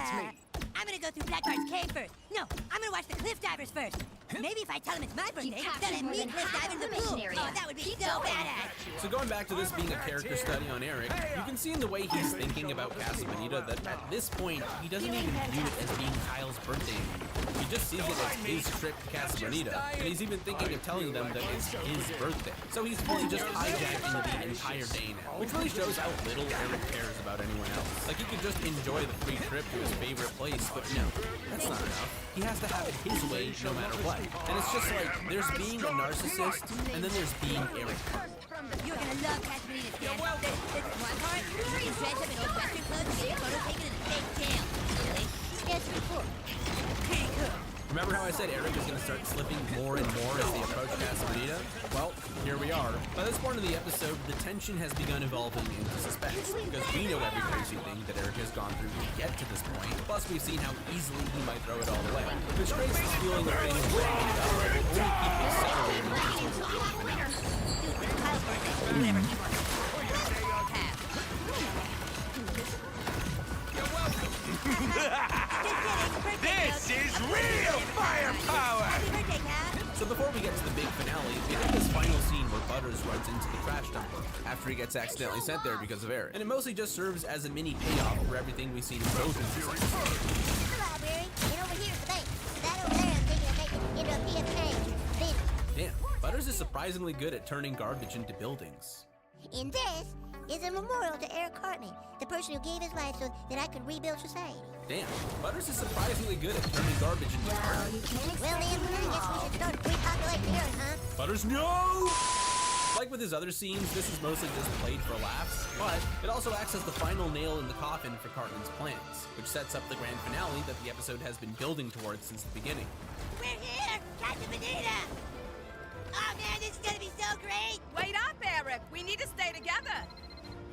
I'm gonna go through Blackheart's cave first. No, I'm gonna watch the cliff divers first. Maybe if I tell them it's my birthday, they'll let me cliff dive in the pool. Oh, that would be so badass. So going back to this being a character study on Eric, you can see in the way he's thinking about Casa Bonita that at this point, he doesn't even view it as being Kyle's birthday anymore. He just sees it as his trip to Casa Bonita, and he's even thinking of telling them that it's his birthday. So he's fully just hijacking the entire day now, which really shows how little Eric cares about anyone else. Like, he could just enjoy the free trip to his favorite place, but no, that's not enough. He has to have it his way no matter what. And it's just like, there's being a narcissist, and then there's being Eric. You're gonna love Casa Bonita's dance. There's one part where you dress up in old western clothes and get a photo taken in a fake jail. Really? That's pretty cool. Pretty cool. Remember how I said Eric is going to start slipping more and more as they approach Casa Bonita? Well, here we are. By this point in the episode, the tension has begun evolving into suspense, because we know every crazy thing that Eric has gone through to get to this point, plus we've seen how easily he might throw it all away, which creates this feeling of things wrong that will only keep accelerating towards the finale. This is real firepower! So before we get to the big finale, we have this final scene where Butters runs into the trash dumper after he gets accidentally sent there because of Eric. And it mostly just serves as a mini payoff for everything we've seen in both of these episodes. Library, and over here is the bank. That over there I'm thinking of making into a PFA. Damn, Butters is surprisingly good at turning garbage into buildings. And this is a memorial to Eric Cartman, the person who gave his life so that I could rebuild society. Damn, Butters is surprisingly good at turning garbage into art. Well, then, I guess we should start repopulating the earth, huh? Butters, no! Like with his other scenes, this is mostly just played for laughs, but it also acts as the final nail in the coffin for Cartman's plans, which sets up the grand finale that the episode has been building towards since the beginning. We're here! Casa Bonita! Oh man, this is gonna be so great! Wait up, Eric. We need to stay together.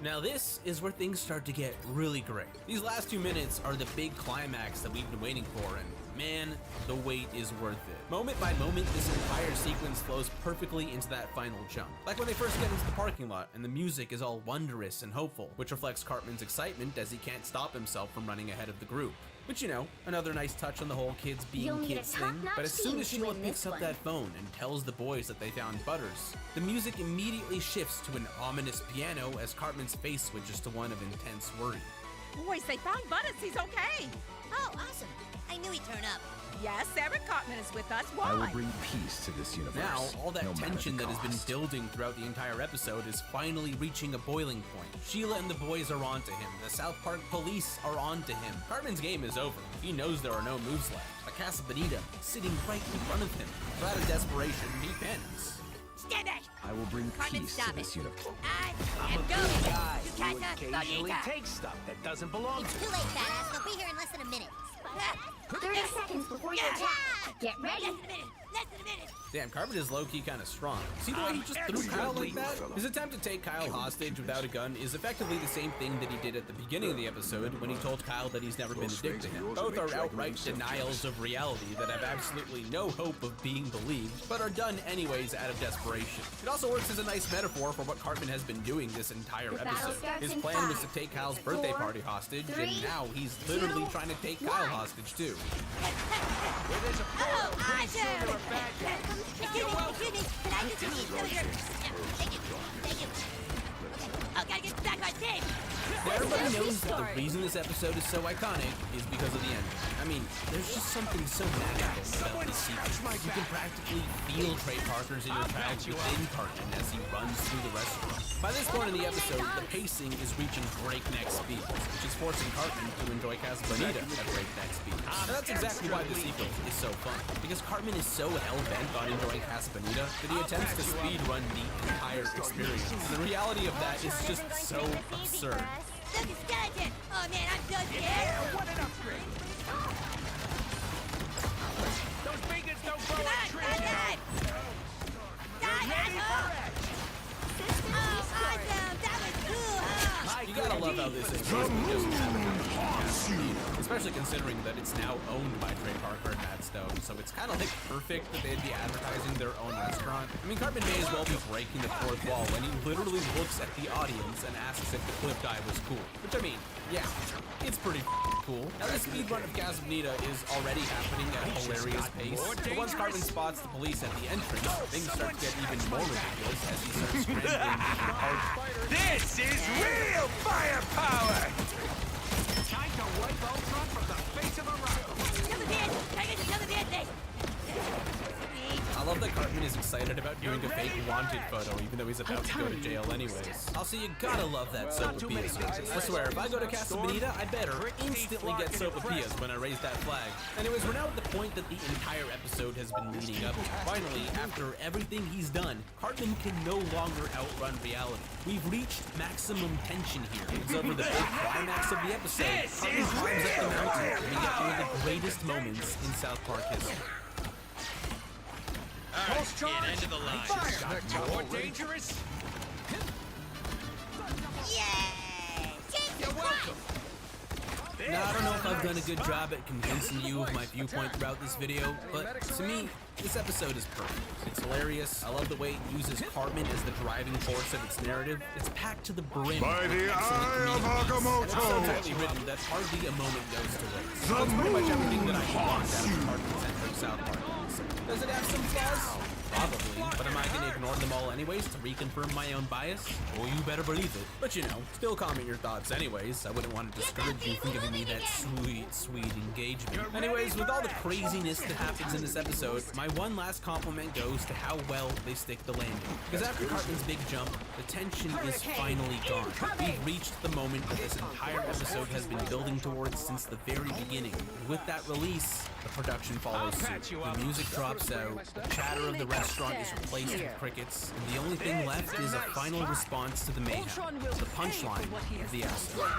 Now this is where things start to get really great. These last 2 minutes are the big climax that we've been waiting for, and man, the wait is worth it. Moment by moment, this entire sequence flows perfectly into that final jump. Like when they first get into the parking lot and the music is all wondrous and hopeful, which reflects Cartman's excitement as he can't stop himself from running ahead of the group. Which, you know, another nice touch on the whole kids being kids thing. But as soon as Sheila picks up that phone and tells the boys that they found Butters, the music immediately shifts to an ominous piano as Cartman's face switches to one of intense worry. Boys, they found Butters. He's okay. Oh, awesome. I knew he'd turn up. Yes, Eric Cartman is with us. Why? I will bring peace to this universe. Now, all that no tension that has been building throughout the entire episode is finally reaching a boiling point. Sheila and the boys are onto him. The South Park police are onto him. Cartman's game is over. He knows there are no moves left. A Casa Bonita sitting right in front of him. So out of desperation, he panics. Stimmick! I will bring Cartman, peace stop to this it. universe. I'm going! You can't Occasionally take stuff that doesn't belong It's to too you. late, badass. They'll be here in less than a minute. 30 seconds before you attack. Get ready. Less than a minute! Damn, Cartman is low-key kind of strong. See the way he just threw Kyle like that? His attempt to take Kyle hostage without a gun is effectively the same thing that he did at the beginning of the episode when he told Kyle that he's never been addicted to him. Both are outright denials of reality that have absolutely no hope of being believed, but are done anyways out of desperation. It also works as a nice metaphor for what Cartman has been doing this entire episode. His plan was to take Kyle's birthday party hostage, and now he's literally trying to take Kyle hostage too. Where there's a portal, pretty soon there are bad guys. Excuse me, can I just eat some of your... Thank you. Oh, gotta get back on tape! Now, everybody knows that the reason this episode is so iconic is because of the ending. I mean, there's just something so magical about this sequence. You can practically feel Trey Parker's inner tracks within Cartman as he runs through the restaurant. By this point in the episode, the pacing is reaching breakneck speeds, which is forcing Cartman to enjoy Casa Bonita at breakneck speeds. Now, that's exactly why this sequence is so fun, because Cartman is so hell-bent on enjoying Casa Bonita that he attempts to speedrun the entire experience. And the reality of that is just so absurd. Look, a skeleton! Oh man, I'm so scared! Yeah, what an upgrade! Those beacons don't grow on trees! Die, asshole! Oh, awesome! That was cool, huh? You gotta love how this is just especially considering that it's now owned by Trey Parker and Matt Stone, so it's kind of like perfect that they'd be advertising their own restaurant. I mean, Cartman may as well be breaking the fourth wall when he literally looks at the audience and asks if the cliff dive was cool. Which, I mean, yeah, it's pretty cool. Now, the speedrun of Casa Bonita is already happening at a hilarious pace, but once Cartman spots the police at the entrance, things start to get even more ridiculous as he starts scrambling through the park. This is real firepower! Time to wipe Ultron from the face of a rock! I love that Cartman is excited about doing a fake wanted photo, even though he's about to go to jail anyways. Also, you gotta love that sopapillas. I swear, if I go to Casa Bonita, I better instantly get sopapillas when I raise that flag. Anyways, we're now at the point that the entire episode has been leading up to. Finally, after everything he's done, Cartman can no longer outrun reality. We've reached maximum tension here. It's over the big climax of the episode. Cartman climbs up the mountain, and we get one of the greatest moments in South Park history. Pulse charge! End of the line. Fire! More dangerous? Yay! You're welcome! Now, I don't know if I've done a good job at convincing you of my viewpoint throughout this video, but to me, this episode is perfect. It's hilarious. I love the way it uses Cartman as the driving force of its narrative. It's packed to the brim. By the eye of Agamotto! It's so tightly written that hardly a moment goes to waste. That's pretty much everything that I want out of a Cartman-centric South Park episode. Does it have some flaws? Probably, but am I going to ignore them all anyways to reconfirm my own bias? Well, you better believe it. But you know, still comment your thoughts anyways. I wouldn't want to discourage you from giving me that sweet engagement. Anyways, with all the craziness that happens in this episode, my one last compliment goes to how well they stick the landing. Because after Cartman's big jump, the tension is finally gone. We've reached the moment that this entire episode has been building towards since the very beginning. And with that release, the production follows suit. The music drops out, the chatter of the restaurant is replaced with crickets, and the only thing left is a final response to the mayhem, the punchline of the episode.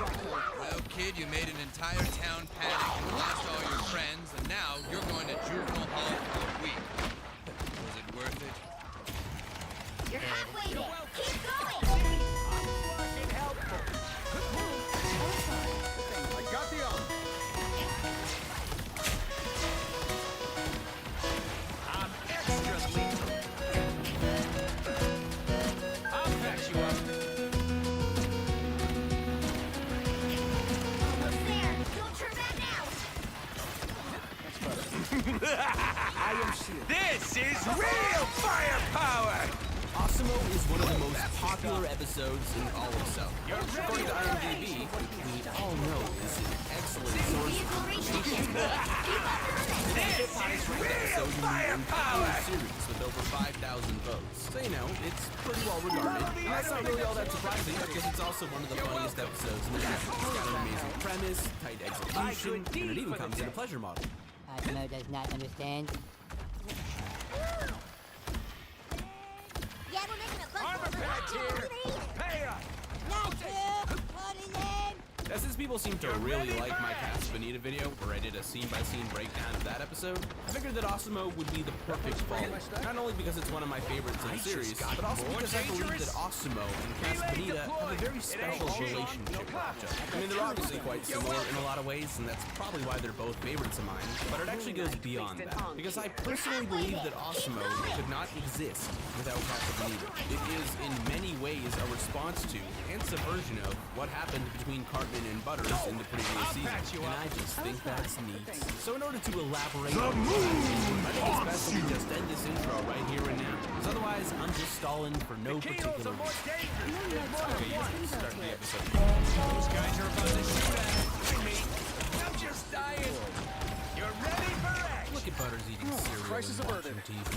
Well, kid, you made an entire town panic and lost all your friends, and now you're going to juvenile hall for a week. Was it worth it? You're halfway there. Keep going. Fucking helpful. I got the arm. I'm extra lethal. I'll patch you up. Almost there. Don't turn back now. This is real firepower! Osimo is one of the most popular episodes in all of South Park. According to IMDb, we all know is an excellent source of information. This is real firepower! Series with over 5,000 votes. So you know, it's pretty well regarded. And that's not really all that surprising because it's also one of the funniest episodes in the show. It's got an amazing premise, tight execution, and it even comes in a pleasure model. Osmo does not understand. Yeah, we're making a bunch Armor of them. patch here. Pay up. Not true. Put it in. Now, since people seem to really like my Casa Bonita video, where I did a scene-by-scene breakdown of that episode, I figured that Osimo would be the perfect follow. Not only because it's one of my favorites in the series, but also because I believe that Osimo and Casa Bonita have a very special relationship with each other. I mean, they're obviously quite similar in a lot of ways, and that's probably why they're both favorites of mine, but it actually goes beyond that. Because I personally believe that Osimo could not exist without Casa Bonita. It is, in many ways, a response to, and subversion of, what happened between Cartman and Butters in the previous season, and I just think that's neat. So in order to elaborate on I think it's best that we just end this intro right here and now, because otherwise I'm just stalling for no particular reason. Okay, yeah, start the episode. Those guys are about to shoot at us. I'm just dying. You're ready for action. Look at Butters eating cereal and watching TV.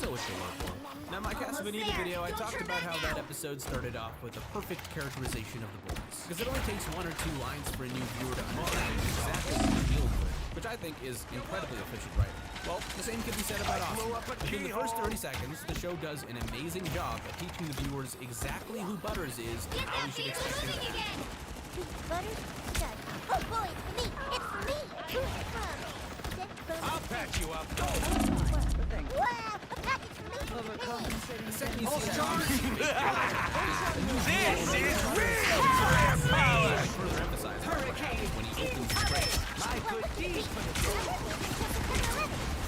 So adorable. Now, my Casa Bonita video, I talked about how that episode started off with a perfect characterization of the boys. Because it only takes 1 or 2 lines for a new viewer to understand exactly what they're dealing with, which I think is incredibly efficient writing. Well, the same can be said about Osimo. Within the first 30 seconds, the show does an amazing job at teaching the viewers exactly who Butters is and how we should expect him to act. Butters? Oh boy, it's for me. It's for me. Who's it from? I'll patch you up. Wow, a package for me. The second you see This is real firepower. further emphasize when he opens the crate. My good deed for the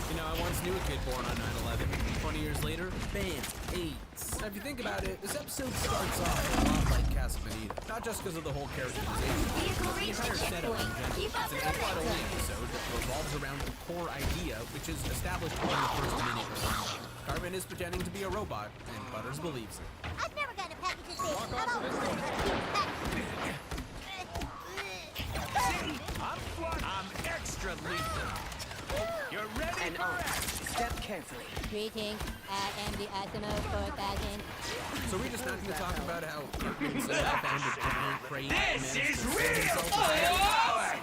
You know, I once knew a kid born on 9/11. 20 years later, bam, AIDS. Now, if you think about it, this episode starts off a lot like Casa Bonita. Not just because of the whole characterization, but the entire setup in general. It's an plot-only episode that revolves around a core idea, which is established within the first minute or so. Cartman is pretending to be a robot, and Butters believes it. I've never gotten a package this big. I'm extra lethal. You're ready for action. Step carefully. Greetings, I am the Osimo 4000. So we're just not going to talk about how Cartman found a giant crate. This is real firepower.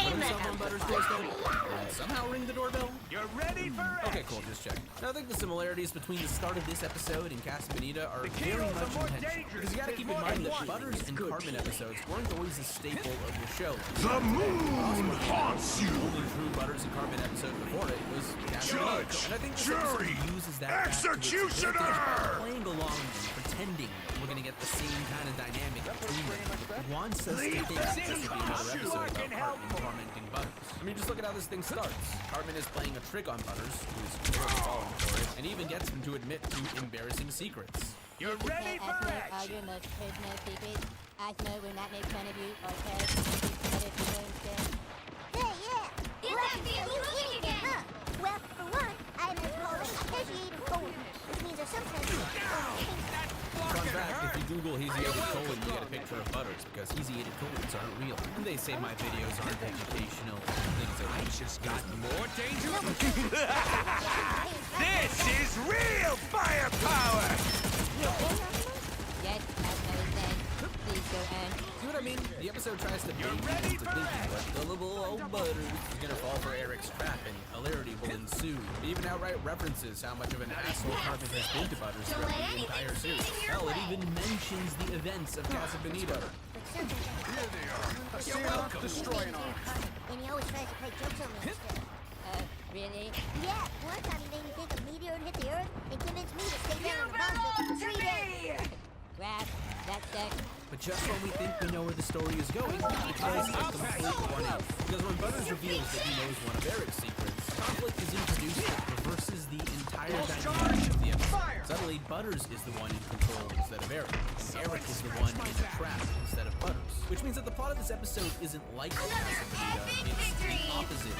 Put himself on Butters' doorstep and somehow ring the doorbell. You're ready for action. Okay, cool, just checking. Now, I think the similarities between the start of this episode and Casa Bonita are very much intentional. Because you gotta keep in mind that Butters and Cartman episodes weren't always a staple of the show. The moon haunts you. The only true Butters and Cartman episode before it was Casa Bonita. And I think this episode uses that executioner playing along and pretending we're gonna get the same kind of dynamic between them. It wants us to think this would be another episode about Cartman tormenting Butters. I mean, just look at how this thing starts. Cartman is playing a trick on Butters, who's really falling for it, and even gets him to admit to embarrassing secrets. You're ready for action. All your most personal secrets. Osmo will not make fun of you or tell Hey, yeah! You're not being again! Huh? Well, for one, I have been called an appreciative colon, which means that sometimes Fun fact, if you Google He's Eated Colon, you get a picture of Butters, because He's Eated Colons aren't real. And they say my videos aren't educational. Things like I just got more dangerous. This is real firepower. Yes, Osmo is dead. Please go on. See what I mean? The episode tries to bait you into thinking that gullible old Butters is gonna fall for Eric's trap and hilarity will ensue. It even outright references how much of an asshole Cartman has been to Butters throughout the entire series. Hell, it even mentions the events of Casa Bonita. Here they are. You're welcome. Destroy an arm. And he always tries to play jokes on me instead. Really? Yeah, one time he made me think a meteor hit the Earth and convinced me to stay down on the bomb filter for 3 days. Crap, that sucks. But just when we think we know where the story is going, it tries a complete 180. Because when Butters reveals that he knows one of Eric's secrets, conflict is introduced that reverses the entire dynamic of the episode. Suddenly, Butters is the one in control instead of Eric. Eric is the one in the trap instead of Butters. Which means that the plot of this episode isn't like Casa Bonita, it's the opposite.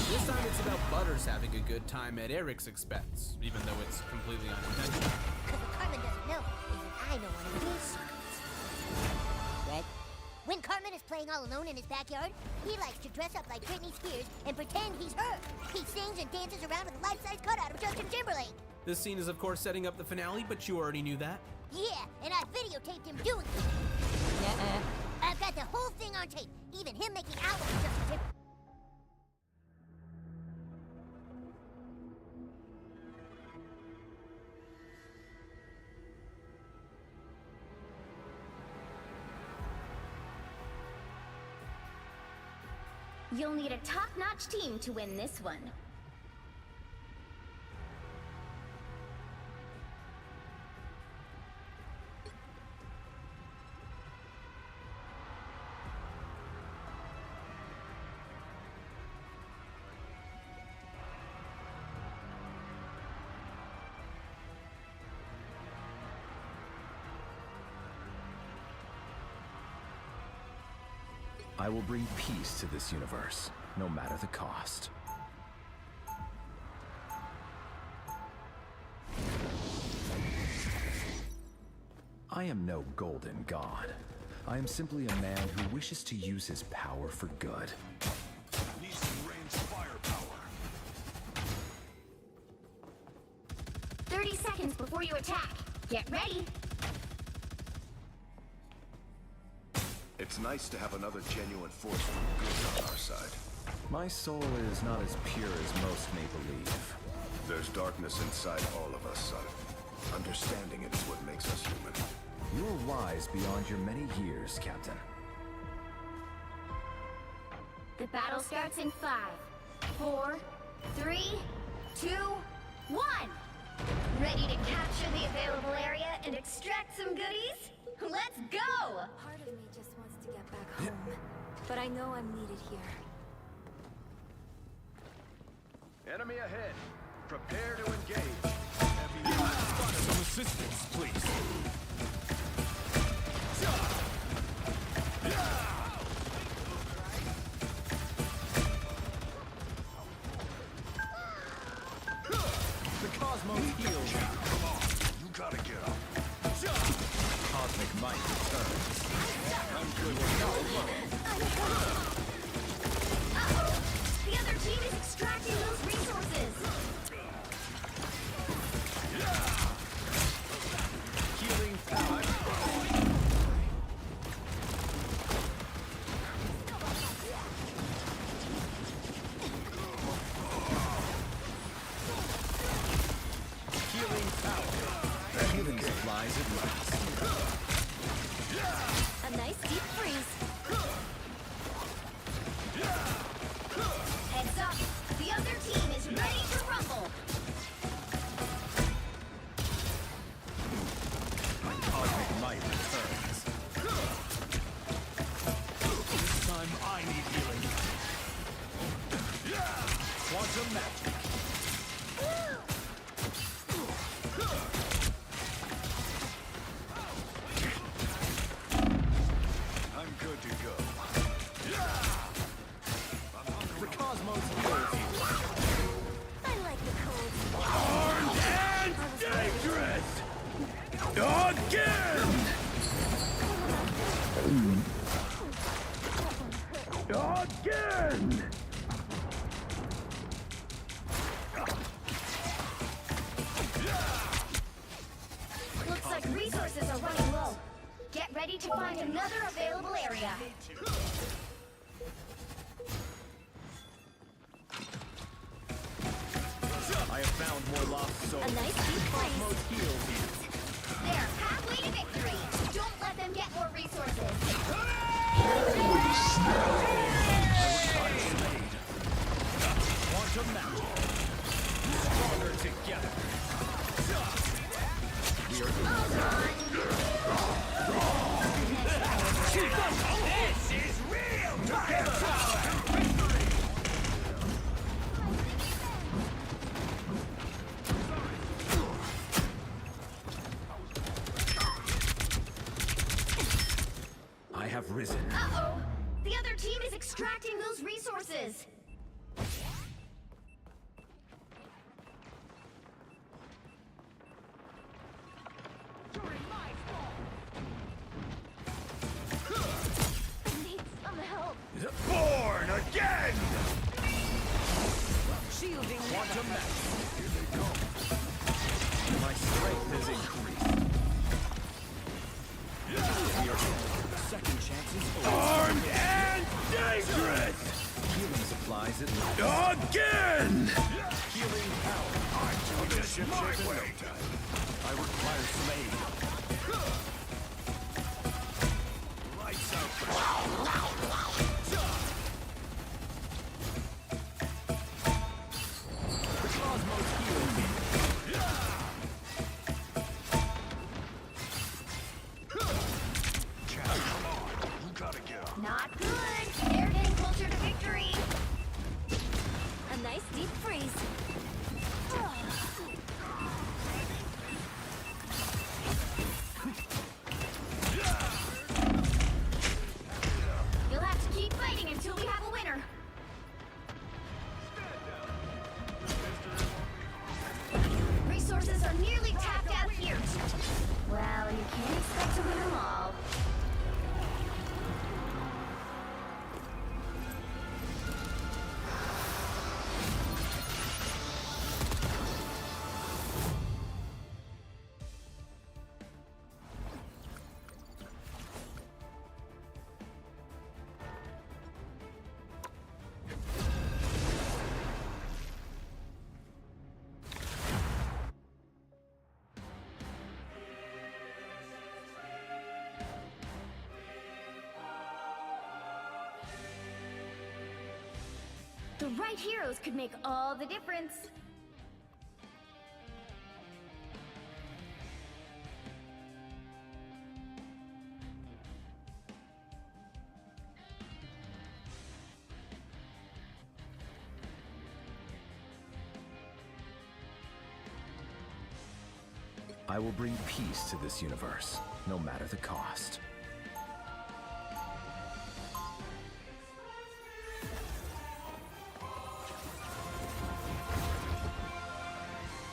This time it's about Butters having a good time at Eric's expense, even though it's completely unintentional. Because what Cartman doesn't know is that I know one of his secrets. What? When Cartman is playing all alone in his backyard, he likes to dress up like Britney Spears and pretend he's her. He sings and dances around with a life-size cutout of Justin Timberlake. This scene is of course setting up the finale, but you already knew that. Yeah, and I videotaped him doing it. I've got the whole thing on tape, even him making out with Justin Timberlake. You'll need a top-notch team to win this one. I will bring peace to this universe, no matter the cost. I am no golden god. I am simply a man who wishes to use his power for good. Need some ranged firepower. 30 seconds before you attack. Get ready. It's nice to have another genuine force for good on our side. My soul is not as pure as most may believe. There's darkness inside all of us, son. Understanding it is what makes us human. You are wise beyond your many years, Captain. The battle starts in 5, 4, 3, 2, 1. Ready to capture the available area and extract some goodies? Let's go! Part of me just wants to get back home, but I know I'm needed here. Enemy ahead. Prepare to engage. Some assistance, please. The Cosmos heals. Come on, you gotta get up. Cosmic might returns. I'm good with Uh-oh! The other team is extracting those resources! Healing power. Healing power. Healing supplies at last. A nice deep freeze. Heads up! The other team is ready to rumble! Cosmic might returns. This time I need healing. Quantum magic. I'm good to go. The Cosmos heals. I like the cold. Armed and dangerous! Again! Again! Looks like resources are running low. Get ready to find another available area. I have found more lost souls. A nice deep Cosmos freeze. heals. They're halfway to victory. Don't let them get more resources. Quantum magic. Stronger together. We are This is real firepower! I have risen. Uh-oh! The other team is extracting those resources! I need some help. Born again! Shielding Quantum magic. Here they come. My strength has increased. We are second chances. Armed and dangerous! Healing supplies at last. Again! Healing power. I'm doing this my way. I require some aid. Lights out. The right heroes could make all the difference. I will bring peace to this universe, no matter the cost.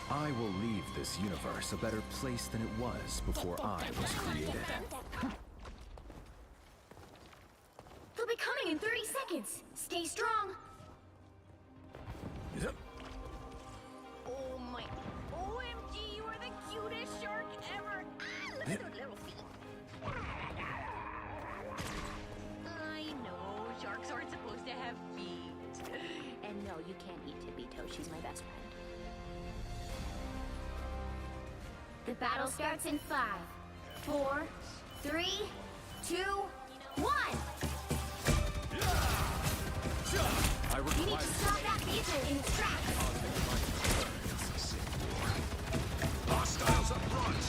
I will leave this universe a better place than it was before I was created. They'll be coming in 30 seconds. Stay strong. Oh my. OMG, you are the cutest shark ever. Ah, look at those little feet. I know, sharks aren't supposed to have feet. And no, you can't eat Tibito. She's my best friend. The battle starts in 5, 4, 3, 2, 1. You need to stop that vehicle in its tracks. Hostiles up front!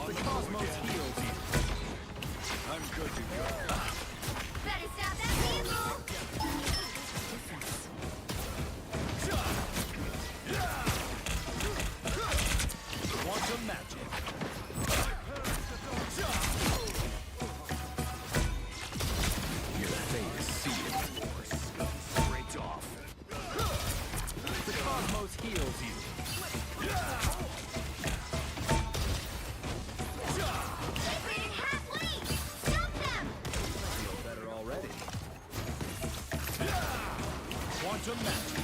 The cosmos heals you. I'm good to go. Better stop that vehicle! Quantum magic. Your fate is sealed. Straight off. The cosmos heals you. Separated halfway! Stop them! Feel better already. Quantum magic.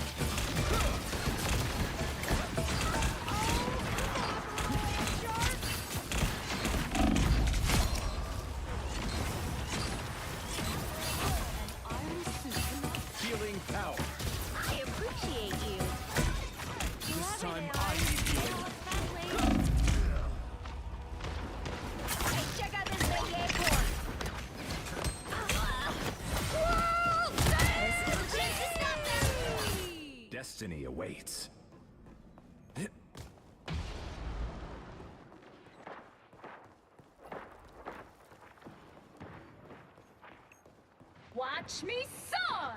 Healing power. I appreciate you. This time I need healing. Hey, check out this radiator! Whoa! There's still a chance to stop them! Destiny awaits. Watch me soar!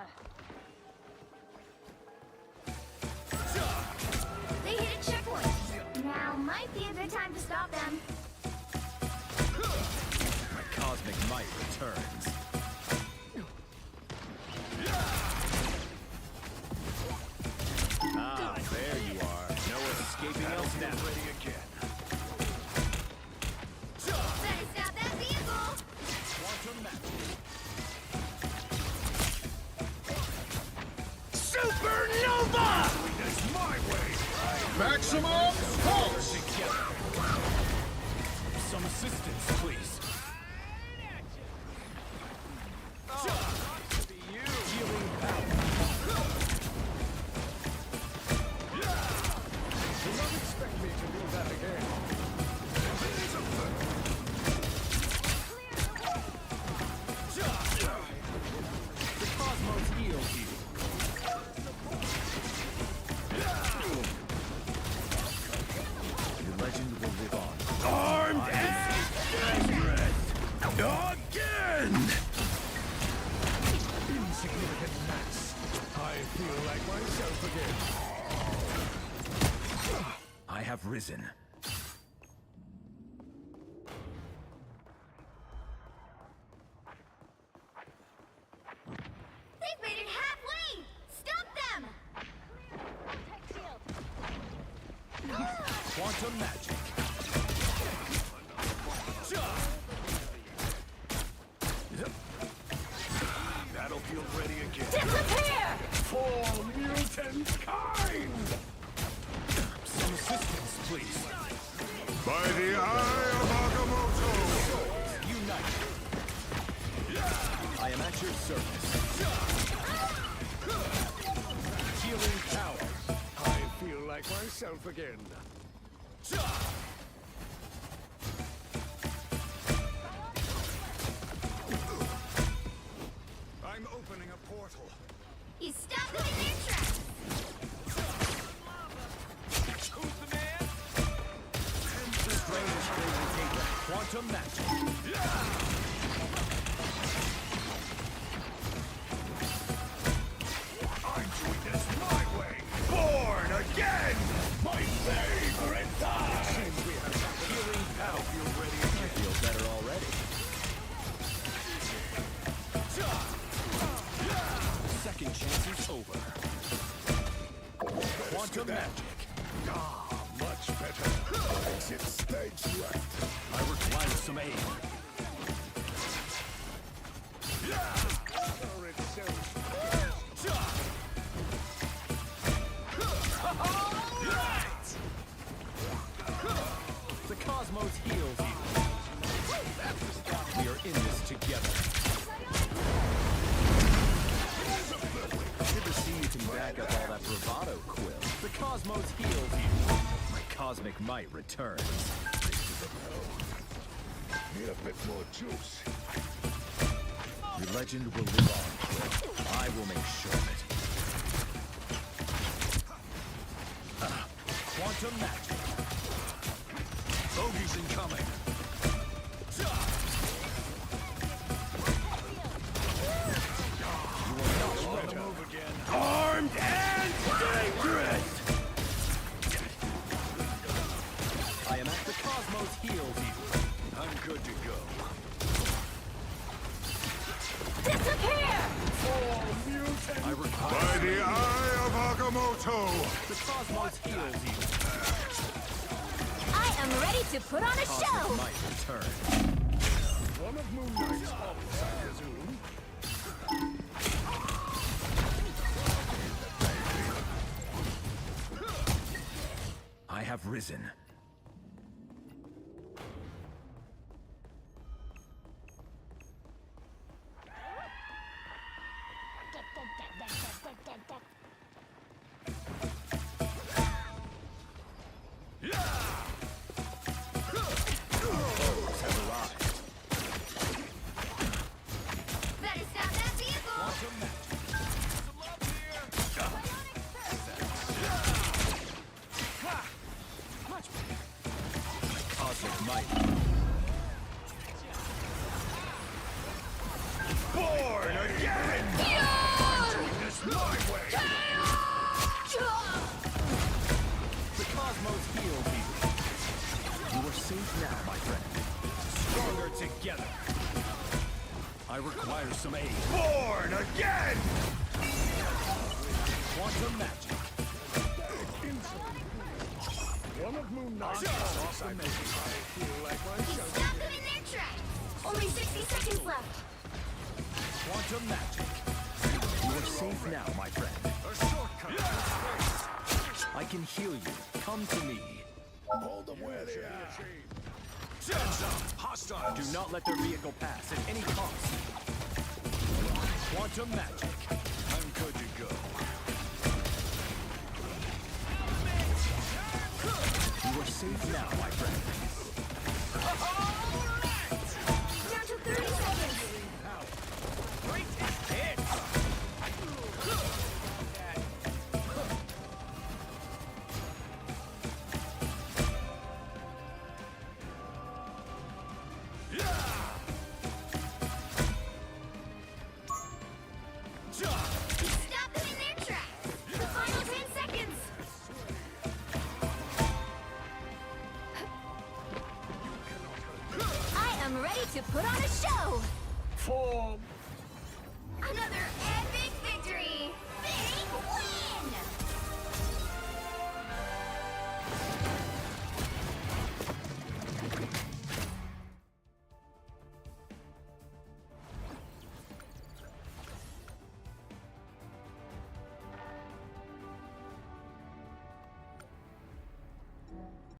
They hit a checkpoint. Now might be a good time to stop them. My cosmic might returns. Ah, there you are. No escaping else now. Ready again. Better stop that vehicle! Quantum magic. Supernova! That's my way. Maximum pulse! Some assistance, please. Healing power. Do not expect me to do that again. The cosmos heals you. Your legend will live on. Armed and dangerous! Again! Insignificant mass. I feel like myself again. I have risen. They've made it halfway! Stop them! Quantum magic. Battlefield ready again. Disappear! For mutant kind! Some assistance, please. By the eye of Agamotto! Unite. I am at your service. Healing power. I feel like myself again. Quantum magic. Ah, much better. Exit stage left. I require some aid. The cosmos heals you. We are in this together. Good to see you can back up all that bravado, Quill. The cosmos heals you. My cosmic might returns. Need a bit more juice. Your legend will live on, Quill. I will make sure of it. Quantum magic. Bogeys incoming. You are not on the move again. Armed and dangerous! I am at the cosmos heals you. I'm good to go. Disappear! I require By the eye of Agamotto! the cosmos heals you. I am ready to put on a Cosmic show! might return. One of Moon Knight's faults, I presume. I have risen. Better stop that vehicle! Cosmic might. Born again! I'm doing this my way! The cosmos heals you. You are safe now, my friend. Stronger together. I require some aid. Born again! Quantum magic. One of Moon Knight's faults, I feel like myself. Stop them in their tracks! Only 60 seconds left! Quantum magic. You are safe now, my friend. A shortcut. I can heal you. Come to me. Hold them where they are. Sends up. Hostiles. Do not let their vehicle pass at any cost. Quantum magic. I'm good to go. You are safe now, my friend. Down to 30 seconds! Stop them in their tracks! The final 10 seconds! I am ready to put on a show! For Another